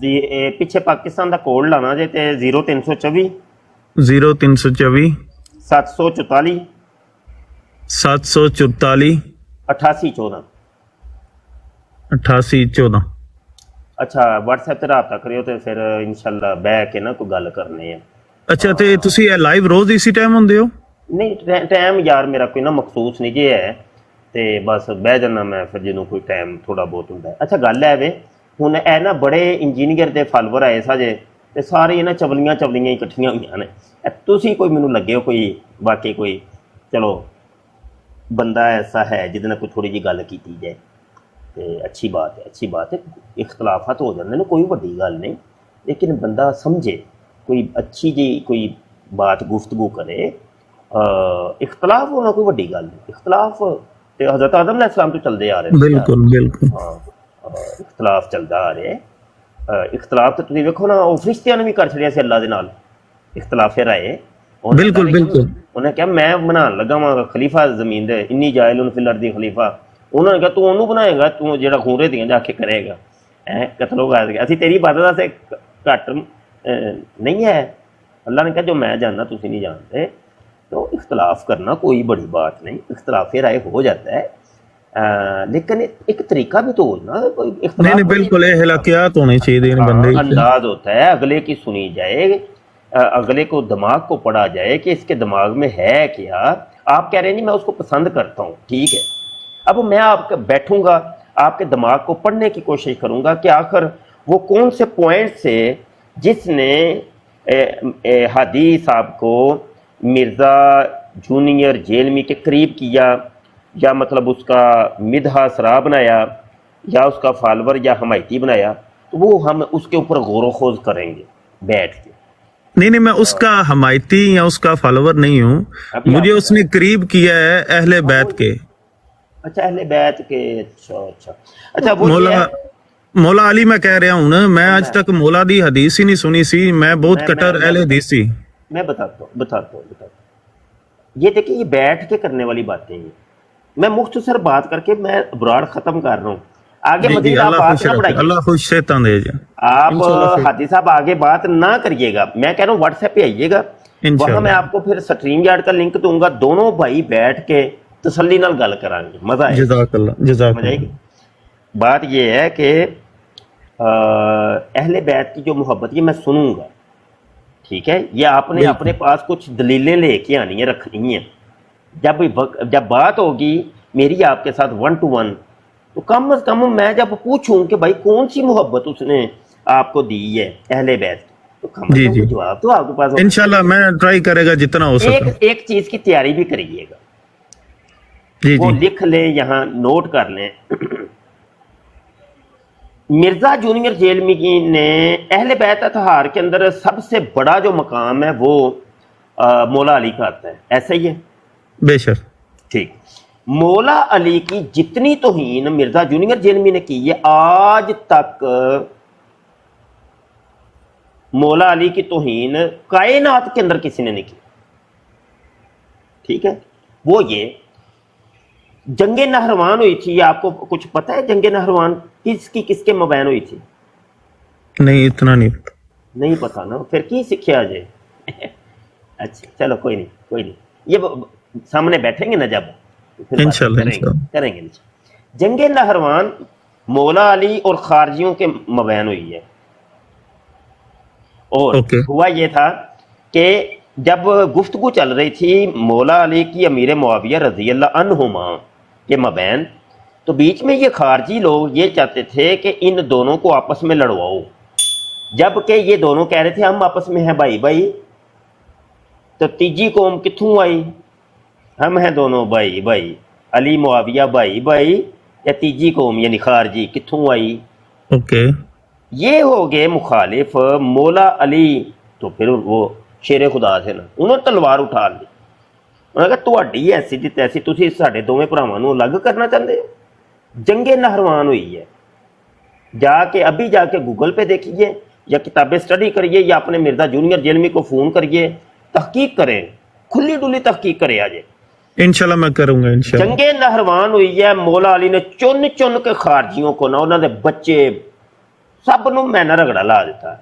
ਪਿੱਛੇ ਪਾਕਿਸਤਾਨ ਦਾ ਕੋਡ ਲਾਣਾ ਜੇ, ਤੇ 0324 744 8814 8814। ਅੱਛਾ WhatsApp ਤੇ ਰਾਬਤਾ ਕਰਿਓ, ਤੇ ਫਿਰ ਇਨਸ਼ਾਅੱਲਾ ਬਹਿ ਕੇ ਨਾ ਕੋਈ ਗੱਲ ਕਰਨੀ ਹੈ। ਅੱਛਾ ਤੇ ਤੁਸੀਂ ਇਹ ਲਾਈਵ ਰੋਜ਼ ਇਸੇ ਟਾਈਮ ਹੁੰਦੇ ਹੋ? ਨਹੀਂ ਟਾਈਮ ਯਾਰ ਮੇਰਾ ਕੋਈ ਨਾ ਮਖਸੂਸ ਨਹੀਂ ਜੇ ਹੈ, ਤੇ ਬਸ ਬਹਿ ਜਾਂਦਾ ਮੈਂ ਫਿਰ ਜਦੋਂ ਕੋਈ ਟਾਈਮ ਥੋੜਾ ਬਹੁਤ ਹੁੰਦਾ। ਅੱਛਾ ਗੱਲ ਹੈ ਵੇ, ਹੁਣ ਇਹ ਨਾ ਬੜੇ ਇੰਜੀਨੀਅਰ ਦੇ ਫਾਲੋਅਰ ਆਏ ਸਾਜੇ, ਤੇ ਸਾਰੇ ਇਹਨਾਂ ਚਵਲੀਆਂ ਹੀ ਇਕੱਠੀਆਂ ਹੋਈਆਂ ਨੇ। ਤੁਸੀਂ ਕੋਈ ਮੈਨੂੰ ਲੱਗੇ ਹੋ ਕੋਈ ਵਾਕਈ ਕੋਈ ਚਲੋ ਬੰਦਾ ਐਸਾ ਹੈ ਜਿਹਦੇ ਨਾਲ ਕੋਈ ਥੋੜੀ ਜਿਹੀ ਗੱਲ ਕੀਤੀ ਜਾਏ ਤੇ ਅੱਛੀ ਬਾਤ ਹੈ। ਇਖਤਲਾਫਾਤ ਹੋ ਜਾਂਦੇ ਨੇ, ਕੋਈ ਵੱਡੀ ਗੱਲ ਨਹੀਂ, ਲੇਕਿਨ ਬੰਦਾ ਸਮਝੇ, ਕੋਈ ਅੱਛੀ ਜੀ ਕੋਈ ਬਾਤ ਗੁਫ਼ਤਗੂ ਕਰੇ। ਇਖਤਲਾਫ ਹੋਣਾ ਕੋਈ ਵੱਡੀ ਗੱਲ ਨਹੀਂ, ਇਖਤਲਾਫ ਤੇ ਹਜ਼ਰਤ ਆਦਮ अलैहिस्सलाम ਤੋਂ ਚਲਦੇ ਆ ਰਹੇ। ਬਿਲਕੁਲ ਹਾਂ, ਇਖਤਲਾਫ ਚੱਲਦਾ ਆ ਰਿਹਾ। ਇਖਤਲਾਫ ਤਾਂ ਤੁਸੀਂ ਵੇਖੋ ਨਾ, ਉਹ ਫਰਿਸ਼ਤਿਆਂ ਨੇ ਵੀ ਕਰ ਛੜਿਆ ਸੀ ਅੱਲਾ ਦੇ ਨਾਲ ਇਖਤਲਾਫ ਰਾਏ। ਬਿਲਕੁਲ ਉਹਨੇ ਕਿਹਾ ਮੈਂ ਬਣਾਉਣ ਲੱਗਾ ਵਾਂ ਖਲੀਫਾ ਜ਼ਮੀਨ ਦੇ, ਇੰਨੀ ਜਾਇਲੁਨ ਫਿਲ ਅਰਦੀ ਖਲੀਫਾ। ਉਹਨਾਂ ਨੇ ਕਿਹਾ ਤੂੰ ਉਹਨੂੰ ਬਣਾਏਗਾ, ਤੂੰ ਜਿਹੜਾ ਖੂਰੇ ਦੀਆਂ ਜਾ ਕੇ ਕਰੇਗਾ, ਕਤਲ ਹੋ ਗਿਆ। ਅਸੀਂ ਤੇਰੀ ਇਬਾਦਤ ਵਾਸਤੇ ਘੱਟ ਨਹੀਂ ਹੈ। ਅੱਲਾ ਨੇ कहा जो मैं जानना तुसी नहीं जानते। तो इख्तलाफ करना कोई बड़ी बात नहीं, इख्तलाफ राय हो जाता है, लेकिन एक तरीका भी तो होना, कोई नहीं बिल्कुल इख्तिलात होने चाहिए बंदे। अंदाज होता है अगले की सुनी जाए, अगले को दिमाग को पढ़ा जाए कि इसके दिमाग में है क्या। आप कह रहे हैं नहीं मैं उसको पसंद करता हूँ, ठीक है, अब मैं आपका बैठूंगा आपके दिमाग को पढ़ने की कोशिश करूंगा कि आखिर वो कौन से पॉइंट से जिसने हादी साहब को मिर्ज़ा जूनियर जेलमी के करीब किया, या मतलब उसका मिदहा सरा बनाया, या उसका फॉलोवर या हमायती बनाया, तो वो हम उसके ऊपर गौर व खोज करेंगे बैठ के। नहीं मैं उसका हमायती या उसका फॉलोवर नहीं हूँ, मुझे उसने करीब किया है अहले बैत के। अच्छा अहले बैत के, अच्छा वो मौला अली मैं कह रहा हूँ ना, मैं आज तक मौला दी हदीस ही नहीं सुनी सी, मैं बहुत कट्टर अहले हदीस सी। मैं बताता हूँ। ये देखिए ये बैठ के करने वाली बातें हैं, मैं मुख्तसर बात करके मैं बुराड़ खत्म कर रहा हूँ, आगे मजीद आप बात ना बढ़ाइए। अल्लाह खुश शैतान दे जाए। आप हादी साहब आगे बात ना करिएगा, मैं कह रहा हूँ व्हाट्सएप पे आइएगा, वहाँ मैं आपको फिर स्ट्रीम यार्ड का लिंक दूंगा, दोनों भाई बैठ के तसल्ली नाल गल करांगे, मजा आएगा। जज़ाकल्लाह। बात ये है कि अहले बैत की जो मोहब्बत ये मैं सुनूंगा, ठीक है, ये आपने अपने पास कुछ दलीलें लेके आनी है, रखनी है। जब बात होगी मेरी आपके साथ 1 to 1, तो कम से कम मैं जब पूछूं कि भाई कौन सी मोहब्बत उसने आपको दी है अहले बैत, तो कम से कम जवाब तो आपके पास इंशाल्लाह मैं ट्राई करेगा जितना हो सके। एक चीज की तैयारी भी करिएगा, वो लिख ले, यहाँ नोट कर लें। मिर्ज़ा जूनियर जेलमी ने अहले बैत अतहार के अंदर सबसे बड़ा जो मकाम है वो मौला अली का आता है, ऐसा ही है? बेशक। ठीक, मौला अली की जितनी तौहीन मिर्ज़ा जूनियर जेलमी ने की है, आज तक मौला अली की तौहीन कायनात के अंदर किसी ने नहीं की, ठीक है। वो ये जंगे नहरवान हुई थी, आपको कुछ पता है जंगे नहरवान किसके मबैन हुई थी? नहीं इतना नहीं पता ना, फिर की सीखा जाए। अच्छा चलो कोई नहीं, ये सामने बैठेंगे ना जब इंशाल्लाह करेंगे। जंगे नहरवान मौला अली और खारजियों के मबैन हुई है, और हुआ ये था कि जब गुफ्तगू चल रही थी मौला अली की अमीर मुआविया रज़ी अल्लाह अन्हुमा के मबैन, तो बीच में ये खारजी लोग ये चाहते थे कि इन दोनों को आपस में लड़वाओ, जबकि ये दोनों कह रहे थे हम आपस में हैं भाई भाई। तो तीजी कौम कित्थों आई? हम हैं दोनों भाई भाई, अली मुआविया भाई भाई, या तीजी कौम यानी खारजी कित्थों आई? ये हो गए मुखालिफ मौला अली। तो फिर वो शेरे खुदा से ना उन्होंने तलवार उठा ली, उन्होंने कहा तुहाडी ऐसी दी तैसी, तुसीं साडे दोवें भरावां नूं अलग करना चाहते हो। जंगे नहरवान हुई है, अभी जाके गूगल पे देखिए या किताबें स्टडी करिए या अपने मिर्ज़ा जूनियर जेलमी को फ़ोन करिए, तहकीक करें, खुली डुली तहकीक करें आज इंशाल्लाह मैं करूंगा इंशाल्लाह। जंगे नहरवान हुई है, मौला अली ने चुन चुन के खारजियों को ना उन्होंने बच्चे सब नूं मैना रगड़ा ला दिता,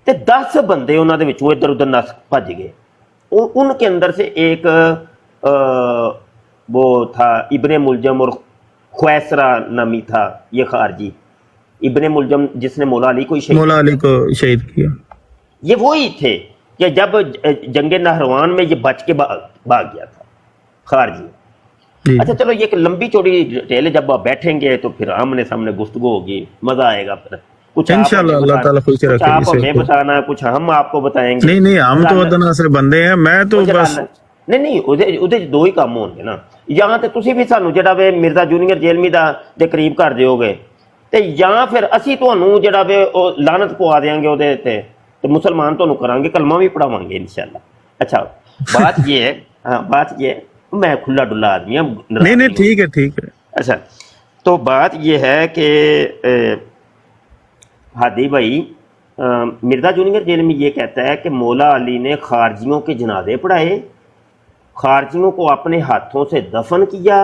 ते 10 बंदे उन्होंने इधर उधर नस भज गए। उनके अंदर से एक वो था इब्ने मुलजम और ख्वैसरा नामी था, ये खारजी इब्ने मुलजम जिसने मौला अली को शहीद किया, ये वही थे کہ جب جنگ نہروان میں یہ بچ کے بھاگ گیا تھا خارجی. اچھا چلو یہ ایک لمبی چوڑی ڈیٹیل ہے, جب آپ بیٹھیں گے تو پھر آمنے سامنے گفتگو ہوگی, مزہ آئے گا. پھر کچھ انشاءاللہ اللہ تعالیٰ خوش کچھ رکھے. آپ ہمیں بتانا, کچھ ہم آپ کو بتائیں گے. نہیں ہم تو ودن آسر بندے ہیں, میں تو بس نہیں ਉਹਦੇ دو ہی کام ہوਣਗੇ ਨਾ. ਜਾਂ ਤੇ ਤੁਸੀਂ ਵੀ ਸਾਨੂੰ ਜਿਹੜਾ ਵੇ ਮਿਰਜ਼ਾ ਜੂਨੀਅਰ ਜੇਲਮੀ ਦਾ ਦੇ ਕਰੀਬ ਕਰ ਦਿਓਗੇ, ਤੇ ਜਾਂ ਫਿਰ ਅਸੀਂ ਤੁਹਾਨੂੰ ਜਿਹੜਾ ਵੇ ਉਹ ਲਾਨਤ ਪਵਾ ਦੇਾਂਗੇ ਉਹਦੇ ਤੇ ਮੁਸਲਮਾਨ ਤੁਹਾਨੂੰ ਕਰਾਂਗੇ, ਕਲਮਾ ਵੀ ਪੜਾਵਾਂਗੇ इंशाल्लाह. अच्छा बात ये है, हाँ बात ये है, मैं खुला डुल्ला आदमी हूँ. नहीं ठीक है. अच्छा तो बात ये है कि हादी भाई मिर्ज़ा जूनियर जेल में ये कहता है कि मौला अली ने खारजियों के जनाजे पढ़ाए, खारजियों को अपने हाथों से दफन किया,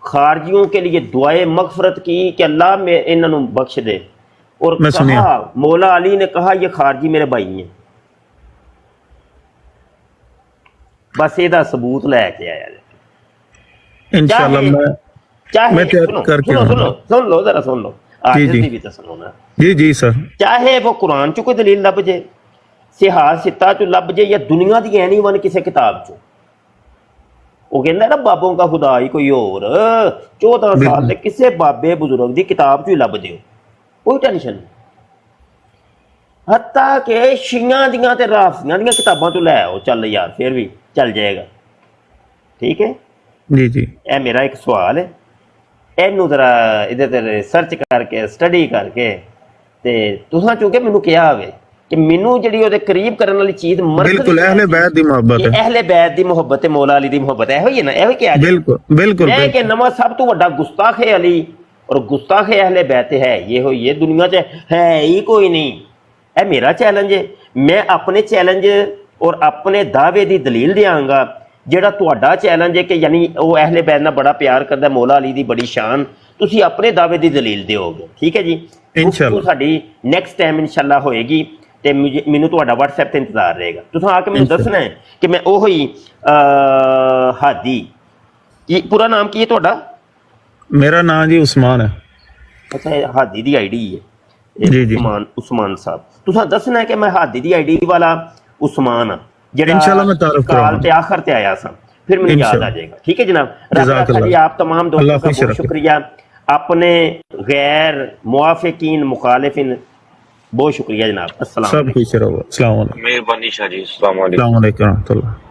खारजियों के लिए दुआए मगफरत की कि अल्लाह में इन्हों बख्श दे, और कहा मौला अली ने कहा ये खारजी मेरे भाई हैं. बस ਇਹਦਾ सबूत लैके आया इंशाल्लाह. मैं सुन लो जरा सुन लो, आखिर भी तो सुनो ना. जी सर. चाहे वो कुरान चो कोई दलील लभ जे, सिहाज सित्ता चो लभ जे, या दुनिया दी एनी वन किसी किताब चो. वो कहना ना बाबों का खुदा ही कोई और 14 साल दे किसी बाबे बुजुर्ग दी किताब चो लभ दियो, कोई टेंशन नहीं. हत्ता के शियां दियां ते राफियां दियां किताबां तो लै आओ, चल यार फिर भी चल जाएगा. ठीक है जी. ए मेरा एक सवाल है, ਇਹਨੂੰ ਜ਼ਰਾ ਇਹਦੇ ਤੇ ਰਿਸਰਚ ਕਰਕੇ ਸਟੱਡੀ ਕਰਕੇ ਤੇ ਤੁਸੀਂ ਚੁੱਕੇ ਮੈਨੂੰ ਕਿਹਾ ਹੋਵੇ ਕਿ ਮੈਨੂੰ ਜਿਹੜੀ ਉਹਦੇ ਕਰੀਬ ਕਰਨ ਵਾਲੀ ਚੀਜ਼ ਬਿਲਕੁਲ ਅਹਿਲੇ ਬੈਤ ਦੀ ਮੁਹੱਬਤ ਹੈ, ਅਹਿਲੇ ਬੈਤ ਦੀ ਮੁਹੱਬਤ ਤੇ ਮੌਲਾ ਅਲੀ ਦੀ ਮੁਹੱਬਤ ਇਹੋ ਹੀ ਹੈ ਨਾ, ਇਹੋ ਕਿਹਾ ਬਿਲਕੁਲ ਇਹ ਕਿ ਨਵਾਂ ਸਭ ਤੋਂ ਵੱਡਾ ਗੁਸਤਾਖ ਹੈ ਅਲੀ ਔਰ ਗੁਸਤਾਖ ਅਹਿਲੇ ਬੈਤ ਹੈ ਇਹ ਹੋਈ ਹੈ, ਦੁਨੀਆ 'ਚ ਹੈ ਹੀ ਕੋਈ ਨਹੀਂ. ਇਹ ਮੇਰਾ ਚੈਲੰਜ ਹੈ, ਮੈਂ ਆਪਣੇ ਚੈਲੰਜ ਔਰ ਆਪਣੇ ਦਾਅਵੇ ਦੀ ਦਲੀਲ ਦਿਆਂਗਾ. ਜਿਹੜਾ ਤੁਹਾਡਾ ਚੈਲੰਜ ਹੈ ਕਿ ਯਾਨੀ ਉਹ ਅਹਿਲੇ ਬੈਤ ਨਾਲ ਬੜਾ ਪਿਆਰ ਕਰਦਾ, ਮੌਲਾ ਅਲੀ ਦੀ ਬੜੀ ਸ਼ਾਨ, ਤੁਸੀਂ ਆਪਣੇ ਦਾਅਵੇ ਦੀ ਦਲੀਲ ਦਿਓਗੇ. ਠੀਕ ਹੈ ਜੀ, ਇੰਸ਼ਾਅੱਲਾ ਸਾਡੀ ਨੈਕਸਟ ਟਾਈਮ ਇੰਸ਼ਾਅੱਲਾ ਹੋਏਗੀ ਤੇ ਮੈਨੂੰ ਤੁਹਾਡਾ WhatsApp ਤੇ ਇੰਤਜ਼ਾਰ ਰਹੇਗਾ. ਤੁਸੀਂ ਆ ਕੇ ਮੈਨੂੰ ਦੱਸਣਾ ਹੈ ਕਿ ਮੈਂ ਉਹ ਹੀ ਹਾਦੀ, ਕੀ ਪੂਰਾ ਨਾਮ ਕੀ ਹੈ ਤੁਹਾਡਾ? ਮੇਰਾ ਨਾਮ ਜੀ ਉਸਮਾਨ ਹੈ. ਅੱਛਾ ਹਾਦੀ ਦੀ ਆਈਡੀ ਹੈ ਜੀ ਉਸਮਾਨ ਸਾਹਿਬ. ਤੁਸੀਂ ਦੱਸਣਾ ਹੈ ਕਿ ਮੈਂ ਹਾਦੀ ਦੀ ਆਈਡੀ ਵਾਲਾ ਉਸਮਾਨ ਹਾਂ ਜਿਹੜਾ ਕਾਲ ਤੇ ਆਖਰ ਤੇ ਆਇਆ ਸਾਂ, फिर मुझे याद आ जाएगा. ठीक है जनाब, आप तमाम दोस्तों का बहुत शुक्रिया, अपने गैर मुआफिकीन मुखालिफिन बहुत शुक्रिया जनाब. अस्सलाम सब खुश रहो. अस्सलाम वालेकुम. मेहरबानी शाह जी. अस्सलाम वालेकुम. अस्सलाम वालेकुम.